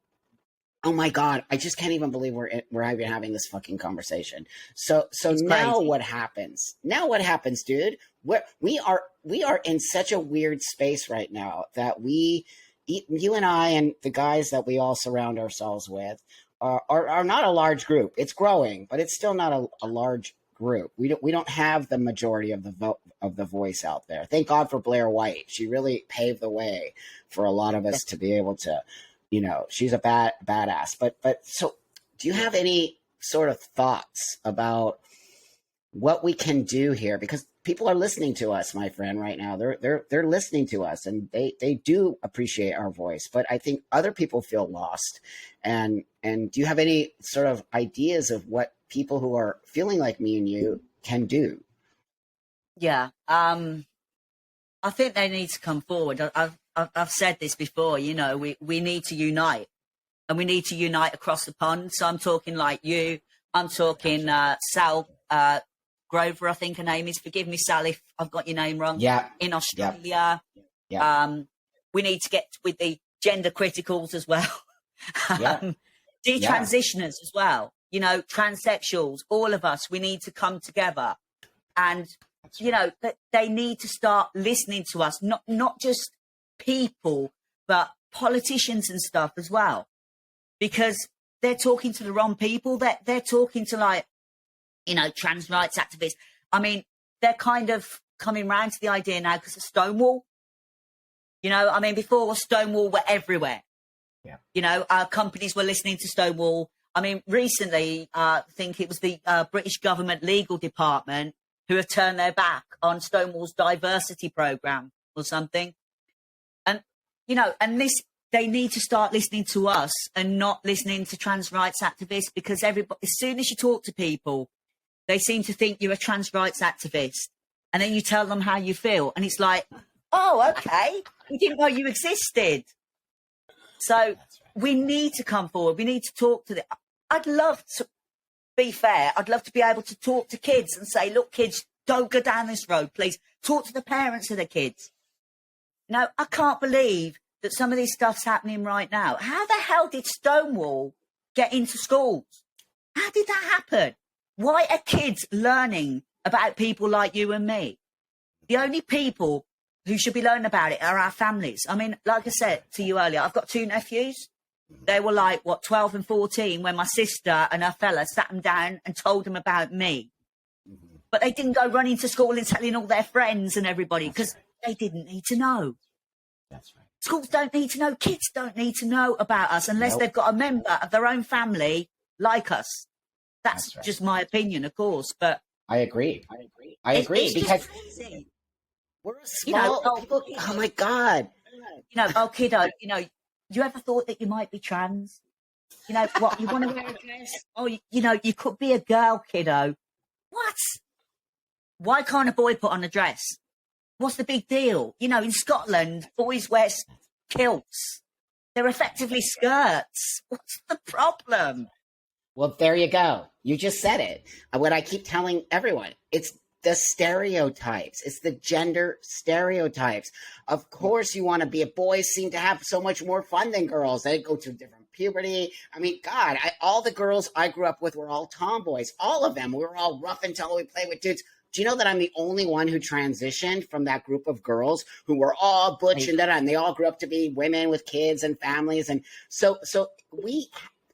oh my God, I just can't even believe we're even having this fucking conversation. So now what happens? Now what happens, dude? We are in such a weird space right now that you and I and the guys that we all surround ourselves with are not a large group. It's growing, but it's still not a large group. We don't have the majority of the voice out there. Thank God for Blair White. She really paved the way for a lot of us to be able to, you know, she's a badass. But so do you have any sort of thoughts about what we can do here? Because people are listening to us, my friend, right now. They're listening to us, and they do appreciate our voice. But I think other people feel lost. And do you have any sort of ideas of what people who are feeling like me and you can do? Yeah. I think they need to come forward. I've said this before, you know, we need to unite, and we need to unite across the pond. So I'm talking like you, I'm talking Sal Grover, I think her name is. Forgive me, Sal, if I've got your name wrong. Yeah. In Australia. Yeah. We need to get with the gender criticals as well. Yeah. Detransitioners as well. You know, transsexuals, all of us, we need to come together. And, you know, they need to start listening to us, not just people, but politicians and stuff as well. Because they're talking to the wrong people. They're talking to, like, you know, trans rights activists. I mean, they're kind of coming round to the idea now because of Stonewall. You know, I mean, before Stonewall were everywhere. Yeah. You know, companies were listening to Stonewall. I mean, recently, I think it was the British government legal department who have turned their back on Stonewall's diversity program or something. And, you know, and they need to start listening to us and not listening to trans rights activists, because everybody, as soon as you talk to people, they seem to think you're a trans rights activist. And then you tell them how you feel. And it's like, oh, okay. We didn't know you existed. So we need to come forward. We need to talk to them. I'd love to be fair. I'd love to be able to talk to kids and say, look, kids, don't go down this road, please. Talk to the parents of the kids. No, I can't believe that some of this stuff's happening right now. How the hell did Stonewall get into schools? How did that happen? Why are kids learning about people like you and me? The only people who should be learning about it are our families. I mean, like I said to you earlier, I've got 2 nephews. They were like, 12 and 14 when my sister and her fella sat them down and told them about me. Mm-hmm. But they didn't go running to school and telling all their friends and everybody because they didn't need to know. That's right. Schools don't need to know. Kids don't need to know about us unless they've got a member of their own family like us. That's right. Just my opinion, of course. But I agree. It's because we're a small people. Oh my God. You know, oh kiddo, you know, you ever thought that you might be trans? You know, what, you want to wear a dress? Oh, you know, you could be a girl, kiddo. What? Why can't a boy put on a dress? What's the big deal? You know, in Scotland, boys wear kilts. They're effectively skirts. What's the problem? Well, there you go. You just said it. What I keep telling everyone, it's the stereotypes. It's the gender stereotypes. Of course, you want to be a boys seem to have so much more fun than girls. They go through different puberty. I mean, God, all the girls I grew up with were all tomboys. All of them. We were all rough until we played with dudes. Do you know that I'm the only one who transitioned from that group of girls who were all butch and they all grew up to be women with kids and families? And so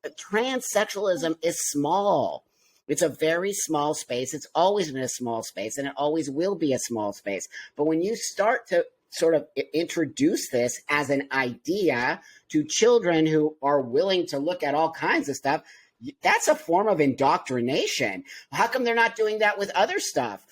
transsexualism is small. It's a very small space. It's always been a small space, and it always will be a small space. But when you start to sort of introduce this as an idea to children who are willing to look at all kinds of stuff, that's a form of indoctrination. How come they're not doing that with other stuff?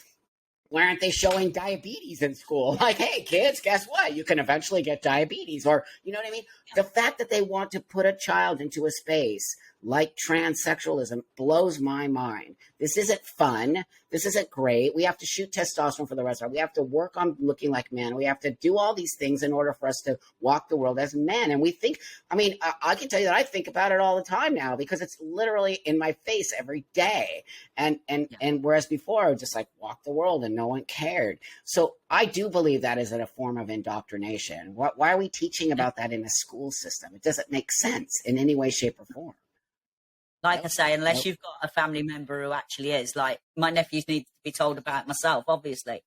Why aren't they showing diabetes in school? Like, hey, kids, guess what? You can eventually get diabetes. Or, you know what I mean? The fact that they want to put a child into a space like transsexualism blows my mind. This isn't fun. This isn't great. We have to shoot testosterone for the rest of our life. We have to work on looking like men. We have to do all these things in order for us to walk the world as men. And we think, I mean, I can tell you that I think about it all the time now because it's literally in my face every day. And whereas before I would just like walk the world and no one cared. So I do believe that is a form of indoctrination. Why are we teaching about that in a school system? It doesn't make sense in any way, shape, or form. Like I say, unless you've got a family member who actually is, like my nephews need to be told about myself, obviously.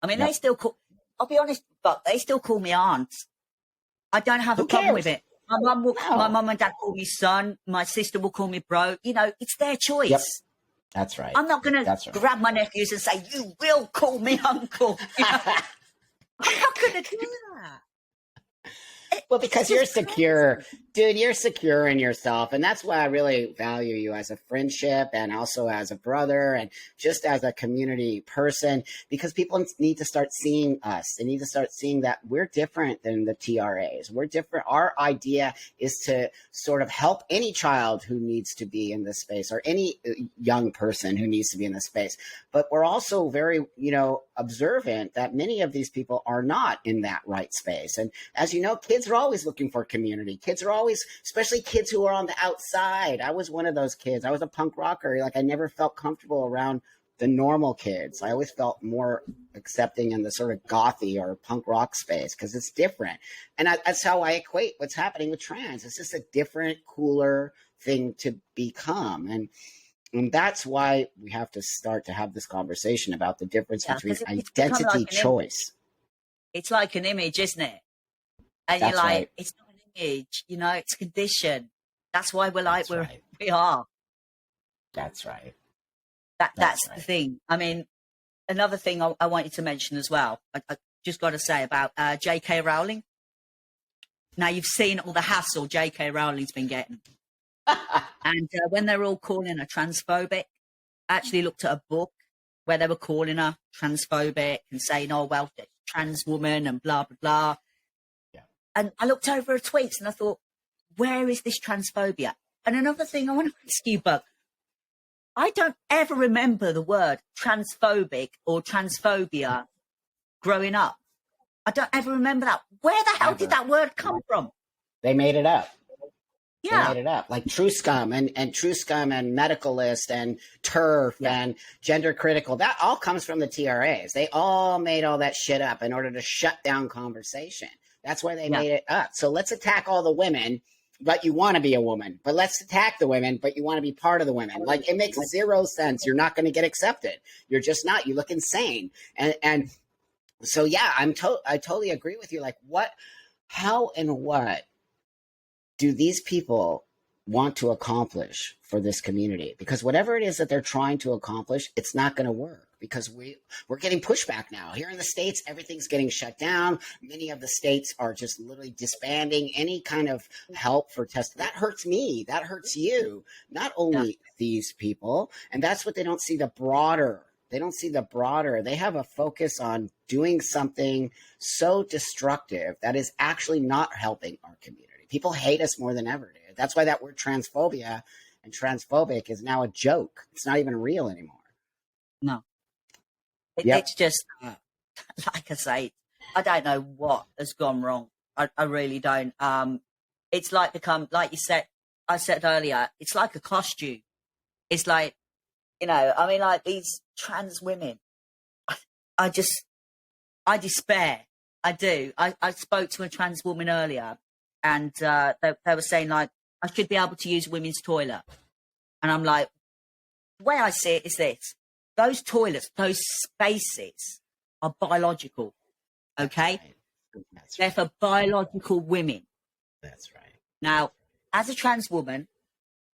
I mean, they still call, I'll be honest, but they still call me aunt. I don't have a problem with it. My mum and dad call me son. My sister will call me bro. You know, it's their choice. Yep. That's right. I'm not going to grab my nephews and say, you will call me uncle. You know? I'm not going to do that. Well, because you're secure, dude, you're secure in yourself. And that's why I really value you as a friendship and also as a brother and just as a community person, because people need to start seeing us. They need to start seeing that we're different than the TRAs. We're different. Our idea is to sort of help any child who needs to be in this space or any young person who needs to be in this space. But we're also very, observant that many of these people are not in that right space. And as you know, kids are always looking for community. Kids are always, especially kids who are on the outside. I was one of those kids. I was a punk rocker. Like I never felt comfortable around the normal kids. I always felt more accepting in the sort of gothy or punk rock space because it's different. And that's how I equate what's happening with trans. It's just a different, cooler thing to become. And that's why we have to start to have this conversation about the difference between identity choice. It's like an image, isn't it? And that's you're like, right. It's not an image, it's a condition. That's why we're like we are. That's right. That's right. The thing. I mean, another thing I wanted to mention as well, I just got to say about J.K. Rowling. Now, you've seen all the hassle J.K. Rowling's been getting. And when they're all calling her transphobic, I actually looked at a book where they were calling her transphobic and saying, oh, well, trans woman and blah, blah, blah. Yeah. And I looked over her tweets and I thought, where is this transphobia? And another thing I want to ask you, Buck, I don't ever remember the word transphobic or transphobia growing up. I don't ever remember that. Where the hell did that word come from? They made it up. Yeah. They made it up. Like True Scum and True Scum and Medicalist and TERF and Gender Critical. That all comes from the TRAs. They all made all that shit up in order to shut down conversation. That's why they made it up. So let's attack all the women, but you want to be a woman. But let's attack the women, but you want to be part of the women. Like it makes zero sense. You're not going to get accepted. You're just not. You look insane. And so, yeah, I totally agree with you. Like how and what do these people want to accomplish for this community? Because whatever it is that they're trying to accomplish, it's not going to work because we're getting pushback now. Here in the States, everything's getting shut down. Many of the states are just literally disbanding any kind of help for testing. That hurts me. That hurts you. Not only these people. And that's what they don't see the broader. They don't see the broader. They have a focus on doing something so destructive that is actually not helping our community. People hate us more than ever, dude. That's why that word transphobia and transphobic is now a joke. It's not even real anymore. No. Yep. It's just, like I say, I don't know what has gone wrong. I really don't. It's like become, like you said, I said earlier, it's like a costume. It's like, you know, I mean, like these trans women, I despair. I do. I spoke to a trans woman earlier, and they were saying, like, I should be able to use women's toilet. And I'm like, the way I see it is this. Those toilets, those spaces are biological, okay? That's They're right. for biological women. That's right. Now, as a trans woman,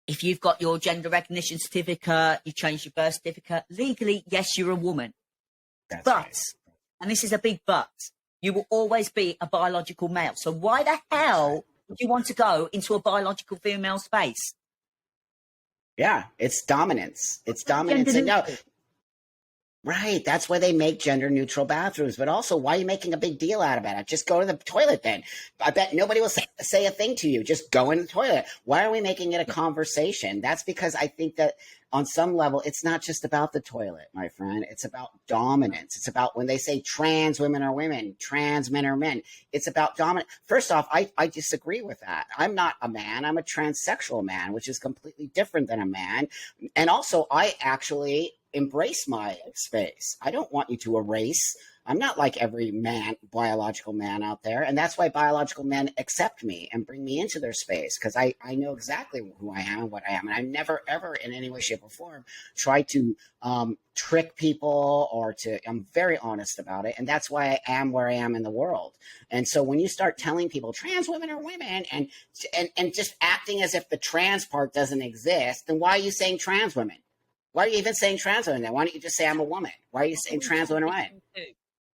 if you've got your gender recognition certificate, you changed your birth certificate, legally, yes, you're a woman. That's But, right. and this is a big but, you will always be a biological male. So why the hell would you want to go into a biological female space? Yeah, it's dominance. It's dominance. And no, right. That's why they make gender neutral bathrooms. But also, why are you making a big deal out of it? Just go to the toilet then. I bet nobody will say a thing to you. Just go in the toilet. Why are we making it a conversation? That's because I think that on some level, it's not just about the toilet, my friend. It's about dominance. It's about when they say trans women are women, trans men are men. It's about dominance. First off, I disagree with that. I'm not a man. I'm a transsexual man, which is completely different than a man. And also, I actually embrace my space. I don't want you to erase. I'm not like every man, biological man out there. And that's why biological men accept me and bring me into their space, because I know exactly who I am and what I am. And I never, ever in any way, shape, or form try to trick people I'm very honest about it. And that's why I am where I am in the world. And so when you start telling people trans women are women and just acting as if the trans part doesn't exist, then why are you saying trans women? Why are you even saying trans women then? Why don't you just say I'm a woman? Why are you saying trans women are women?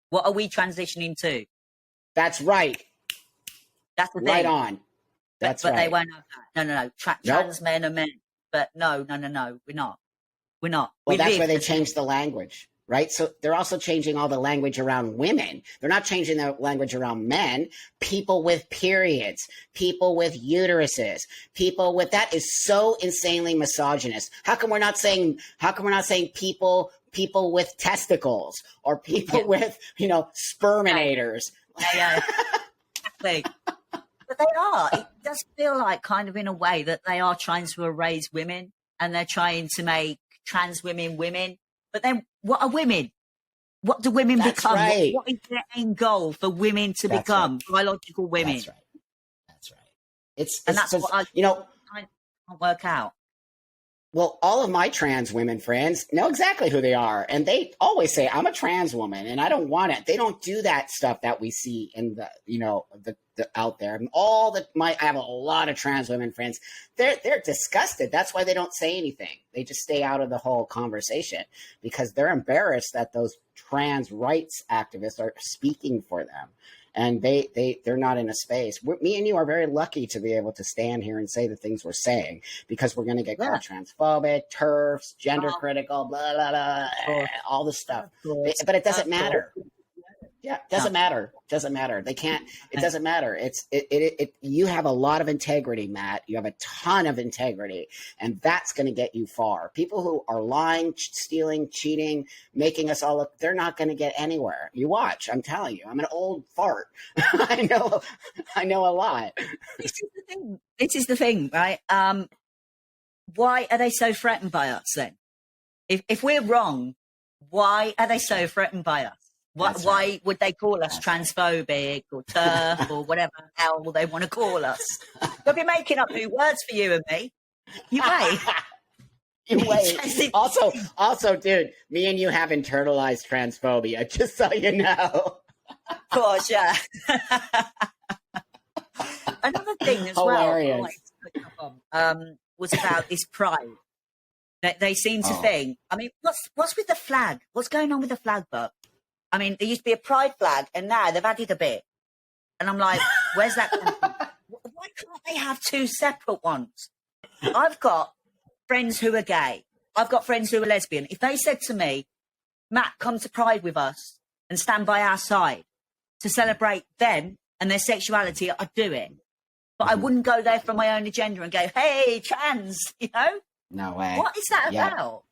What are we transitioning to? That's right. That's the thing. Right on. That's but right. They won't have that. No. Trans men are men. But no. We're not. Well, that's why they changed the language, right? So they're also changing all the language around women. They're not changing the language around men. People with periods, people with uteruses, people with that is so insanely misogynist. How come we're not saying people with testicles or people with, sperminators? Yeah. Exactly. But they are. It does feel like kind of in a way that they are trying to erase women and they're trying to make trans women women. But then what are women? What do women become? Right. What is their end goal for women to become? Right. Biological women. That's right. That's what I can't work out. Well, all of my trans women friends know exactly who they are. And they always say, I'm a trans woman and I don't want it. They don't do that stuff that we see in the out there. And I have a lot of trans women friends. They're disgusted. That's why they don't say anything. They just stay out of the whole conversation because they're embarrassed that those trans rights activists are speaking for them. And they're not in a space. Me and you are very lucky to be able to stand here and say the things we're saying because we're going to get called transphobic, TERFs, gender critical, blah, blah, blah, all this stuff. But it doesn't matter. Yeah, it doesn't matter. Doesn't matter. They can't. It doesn't matter. You have a lot of integrity, Matt. You have a ton of integrity, and that's going to get you far. People who are lying, stealing, cheating, making us all look, they're not going to get anywhere. You watch. I'm telling you. I'm an old fart. I know a lot. This is the thing, right? Why are they so threatened by us then? If we're wrong, why are they so threatened by us? Why would they call us transphobic or TERF or whatever the hell they want to call us? They'll be making up new words for you and me. You wait. You wait. Also, dude, me and you have internalized transphobia, just so you know. Of course, yeah. Another thing as Hilarious. Was about this pride. They seem to think, I mean, what's with the flag? What's going on with the flag book? I mean, there used to be a pride flag, and now they've added a bit. And I'm like, where's that coming from? Why can't they have two separate ones? I've got friends who are gay. I've got friends who are lesbian. If they said to me, Matt, come to Pride with us and stand by our side to celebrate them and their sexuality, I'd do it. But I wouldn't go there for my own agenda and go, hey, trans, No way. What is that about?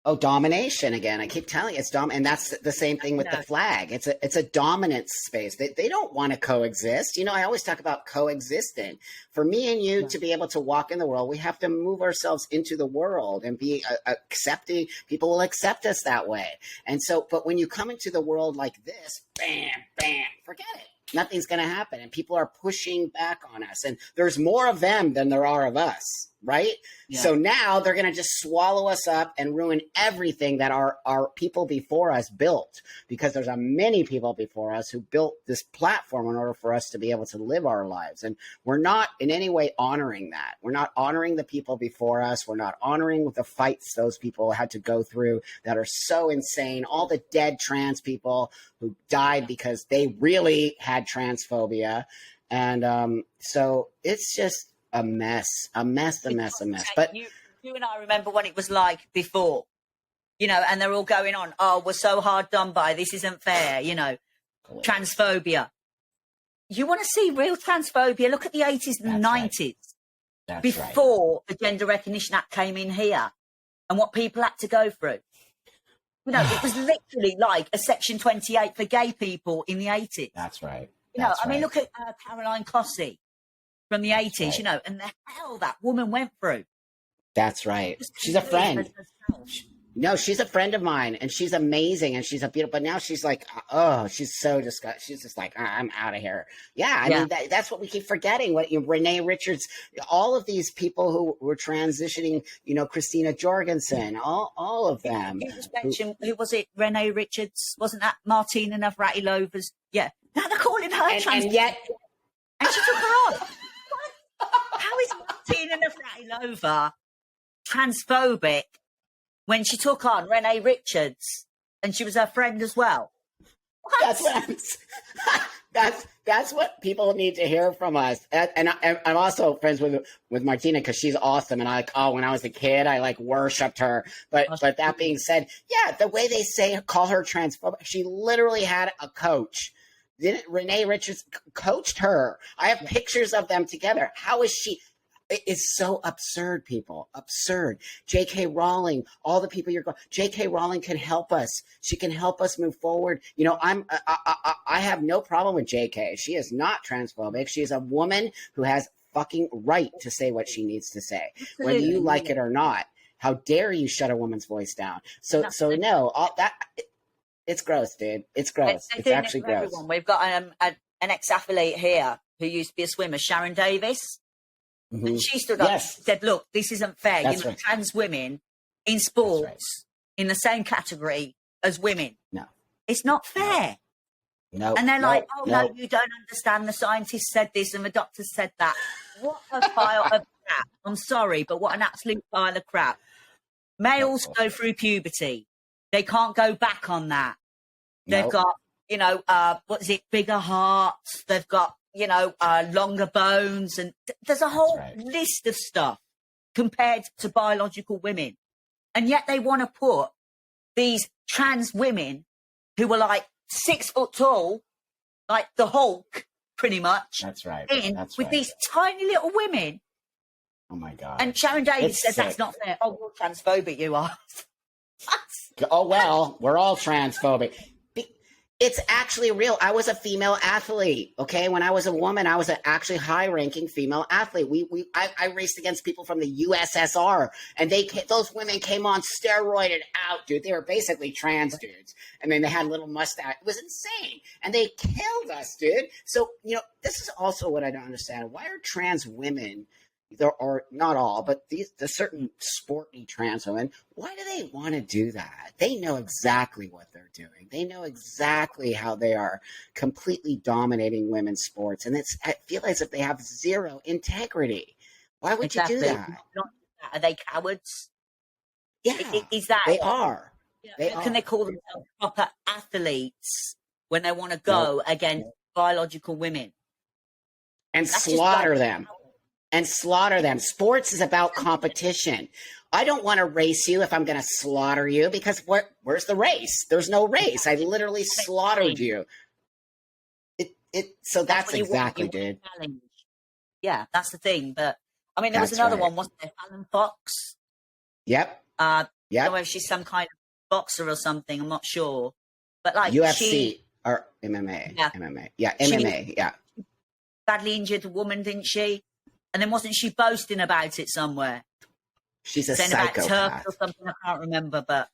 Oh, domination again. I keep telling you, it's and that's the same thing with the flag. It's a dominance space. They don't want to coexist. You know, I always talk about coexisting. For me and you to be able to walk in the world, we have to move ourselves into the world and be accepting. People will accept us that way. And so, but when you come into the world like this, bam, bam, forget it. Nothing's going to happen. And people are pushing back on us. And there's more of them than there are of us, right? Yeah. So now they're going to just swallow us up and ruin everything that our people before us built, because there's many people before us who built this platform in order for us to be able to live our lives. And we're not in any way honoring that. We're not honoring the people before us. We're not honoring the fights those people had to go through that are so insane. All the dead trans people who died because they really had transphobia. And so it's just a mess. But you and I remember what it was like before, you know, and they're all going on, oh, we're so hard done by, this isn't fair, you know, transphobia. You want to see real transphobia? Look at the 80s and the 90s. That's before the Gender Recognition Act came in here and what people had to go through. You know, it was literally like a Section 28 for gay people in the 80s. That's right. You know, I mean, look at Caroline Clossy from the 80s, you know, and the hell that woman went through. That's right. She's a friend. No, she's a friend of mine, and she's amazing, and she's a beautiful. But now she's like, oh, she's so disgusted. She's just like, I'm out of here. Yeah, I mean, that's what we keep forgetting. What Renee Richards, all of these people who were transitioning, you know, Christina Jorgensen, all of them. Who was it? Renee Richards? Wasn't that Martina Navratilovan's? Yeah. Now they're calling her trans. And yet, and she took her on. How is Martina Navratilova transphobic when she took on Renee Richards and she was her friend as well? What? That's what people need to hear from us. And I'm also friends with Martina because she's awesome. And when I was a kid, I worshipped her. But that being said, yeah, the way they call her transphobic, she literally had a coach. Didn't Renee Richards coached her? I have pictures of them together. How is she? It's so absurd, people. Absurd. J.K. Rowling, all the people you're going. J.K. Rowling can help us. She can help us move forward. You know, I have no problem with J.K. She is not transphobic. She is a woman who has fucking right to say what she needs to say, whether you like it or not. How dare you shut a woman's voice down? So no, all that. It's gross, dude. It's gross. It's actually gross. Everyone. We've got an ex-athlete here who used to be a swimmer, Sharon Davis. Mm-hmm. And she stood up and said, look, this isn't fair. That's right. Trans women in sports in the same category as women. No. It's not fair. No. And they're like, no, you don't understand. The scientists said this and the doctors said that. What a pile of crap. I'm sorry, but what an absolute pile of crap. Males go through puberty. They can't go back on that. They've got, you know, bigger hearts. They've got, you know, longer bones. And there's a whole list of stuff compared to biological women. And yet they want to put these trans women who were like 6 foot tall, like the Hulk, pretty much. That's right. With these tiny little women. Oh, my God. And Sharon Davis says that's not fair. Oh, you're transphobic, you are. Oh, well, we're all transphobic. It's actually real. I was a female athlete, okay? When I was a woman, I was an actually high-ranking female athlete. I raced against people from the USSR, and those women came on steroided out, dude. They were basically trans dudes, and then they had a little mustache. It was insane, and they killed us, dude. So, you know, this is also what I don't understand. Why are trans women... There are not all, but the certain sporty trans women, why do they want to do that? They know exactly what they're doing. They know exactly how they are completely dominating women's sports. And I feel as if they have zero integrity. Why would you do that? Are they cowards? Yeah, is that they are. Can they call themselves proper athletes when they want to go against biological women? And slaughter them. And slaughter them. Sports is about competition. I don't want to race you if I'm going to slaughter you, because where's the race? There's no race. I literally slaughtered you. So that's exactly, dude. Yeah, that's the thing. But I mean, there was another one, wasn't there? Fallon Fox. Yep. Yeah. whether she's some kind of boxer or something. I'm not sure. But like UFC or MMA. Yeah. MMA. Yeah, MMA. Yeah. Badly injured a woman, didn't she? And then wasn't she boasting about it somewhere? She's a saying psychopath. about Turk or something, I can't remember, but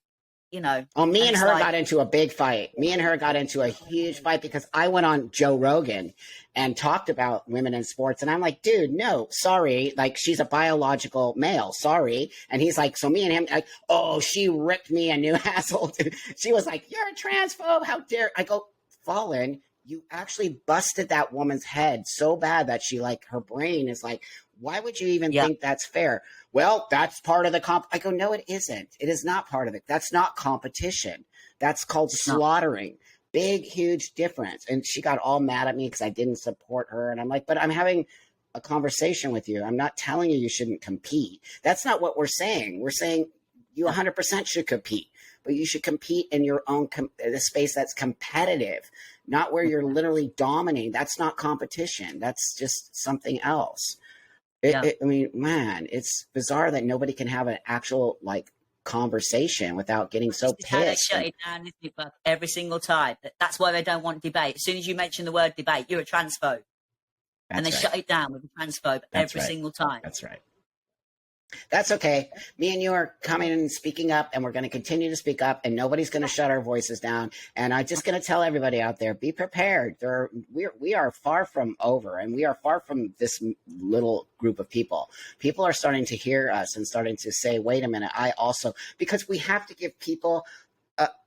you know. Oh, me and her got into a big fight. Me and her got into a huge fight because I went on Joe Rogan and talked about women in sports. And I'm like, dude, no, sorry. Like, she's a biological male. Sorry. And he's like, so me and him, like, oh, she ripped me a new asshole. She was like, you're a transphobe. How dare. I go, Fallen, you actually busted that woman's head so bad that she, like, her brain is like, why would you even think that's fair? Well, that's part of the comp. I go, no, it isn't. It is not part of it. That's not competition. That's called slaughtering. Big, huge difference. And she got all mad at me because I didn't support her. And I'm like, but I'm having a conversation with you. I'm not telling you you shouldn't compete. That's not what we're saying. We're saying you 100% should compete, but you should compete in your own the space that's competitive, not where you're literally dominating. That's not competition. That's just something else. I mean, man, it's bizarre that nobody can have an actual like conversation without getting so pissed. They shut it down, isn't it, Buck? Every single time. That's why they don't want debate. As soon as you mention the word debate, you're a transphobe. And they shut it down with a transphobe every single time. That's right. That's okay. Me and you are coming and speaking up, and we're going to continue to speak up, and nobody's going to shut our voices down. And I'm just going to tell everybody out there, be prepared. We are far from over, and we are far from this little group of people. People are starting to hear us and starting to say, wait a minute, I also, because we have to give people,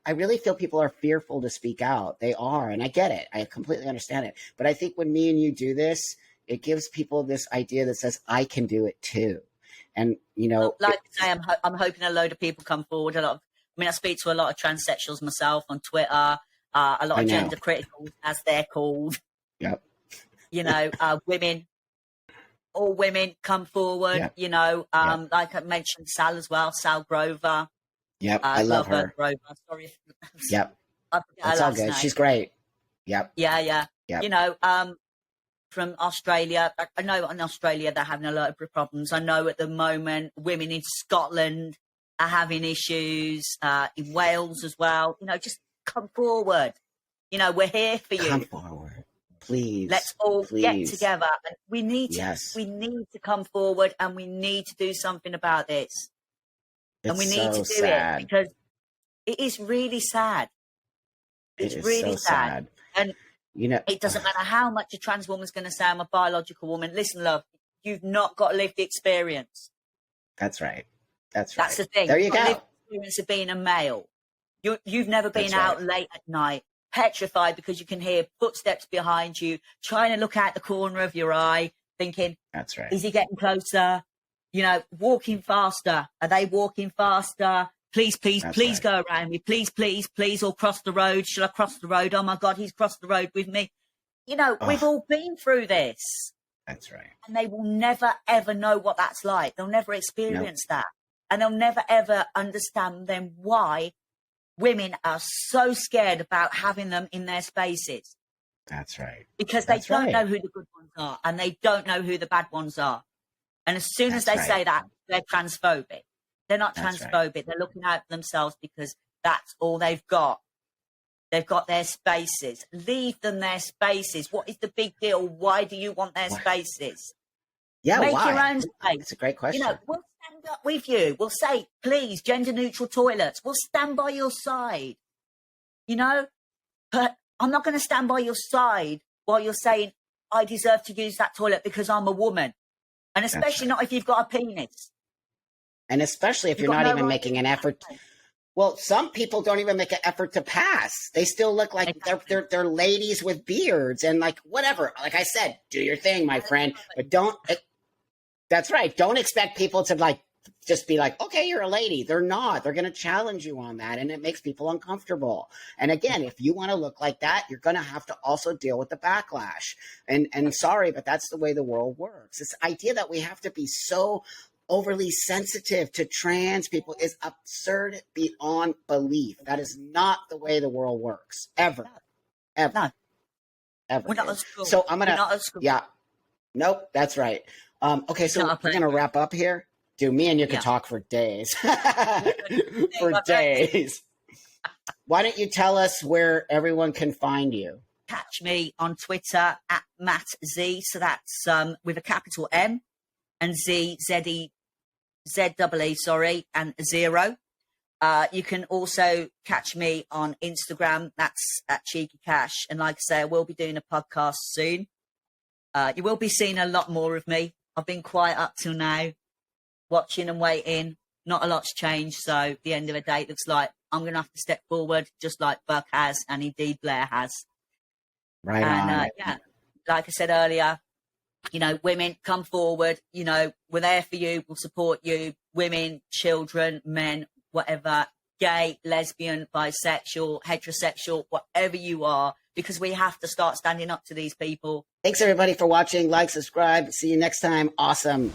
I really feel people are fearful to speak out. They are, and I get it. I completely understand it. But I think when me and you do this, it gives people this idea that says, I can do it too. And, you know, like I say, I'm hoping a load of people come forward. I speak to a lot of transsexuals myself on Twitter, a lot of gender criticals, as they're called. Yep. You know, women, all women come forward. Yep. You know, like I mentioned, Sal as well, Sal Grover. Yep, I love her. Grover. Sorry. Yep. That's all good. Name. She's great. Yep. Yeah. Yep. You know, from Australia. I know in Australia they're having a lot of problems. I know at the moment women in Scotland are having issues, in Wales as well. You know, just come forward. You know, we're here for you. Come forward, please. Let's all get together. We need to come forward, and we need to do something about this. And we need to do it because it is really sad. It's really sad. And you know, it doesn't matter how much a trans woman's going to say, I'm a biological woman. Listen, love, you've not got lived experience. That's right. That's the thing. There you go. Lived experience of being a male. You've never been out late at night, petrified because you can hear footsteps behind you, trying to look out the corner of your eye, thinking, that's right. Is he getting closer? You know, walking faster. Are they walking faster? Please go around me. Please, or cross the road. Shall I cross the road? Oh, my God, he's crossed the road with me. You know, we've all been through this. That's right. And they will never, ever know what that's like. They'll never experience that. And they'll never, ever understand then why women are so scared about having them in their spaces. That's right. Because they don't know who the good ones are, and they don't know who the bad ones are. And as soon as they say that, they're transphobic. They're not transphobic. Right. They're looking out for themselves because that's all they've got. They've got their spaces. Leave them their spaces. What is the big deal? Why do you want their spaces? Yeah, Make why? your own space. It's a great question. You know, we'll stand up with you. We'll say, please, gender-neutral toilets. We'll stand by your side. You know? But I'm not going to stand by your side while you're saying, I deserve to use that toilet because I'm a woman. And especially not if you've got a penis. And especially if you're not even making an effort. Well, some people don't even make an effort to pass. They still look like they're ladies with beards and like whatever. Like I said, do your thing, my friend. But don't. That's right. Don't expect people to like just be like, okay, you're a lady. They're not. They're going to challenge you on that, and it makes people uncomfortable. And again, if you want to look like that, you're going to have to also deal with the backlash. And sorry, but that's the way the world works. This idea that we have to be so overly sensitive to trans people is absurd beyond belief. That is not the way the world works. Ever. No. Ever. We're not at school. So I'm going to... Yeah. Nope, that's right. Okay, so we're going to wrap up here. Dude, me and you could talk for days. For days. Why don't you tell us where everyone can find you? Catch me on Twitter at Matt Z. So that's with a capital M and Z, Z-E-E, sorry, and 0. You can also catch me on Instagram. That's at Cheeky Cash. And like I say, I will be doing a podcast soon. You will be seeing a lot more of me. I've been quiet up till now, watching and waiting. Not a lot's changed. So at the end of the day, it looks like I'm going to have to step forward, just like Buck has and indeed Blair has. Right and, on. Yeah, like I said earlier, you know, women, come forward. You know, we're there for you. We'll support you. Women, children, men, whatever, gay, lesbian, bisexual, heterosexual, whatever you are, because we have to start standing up to these people. Thanks, everybody, for watching. Like, subscribe. See you next time. Awesome.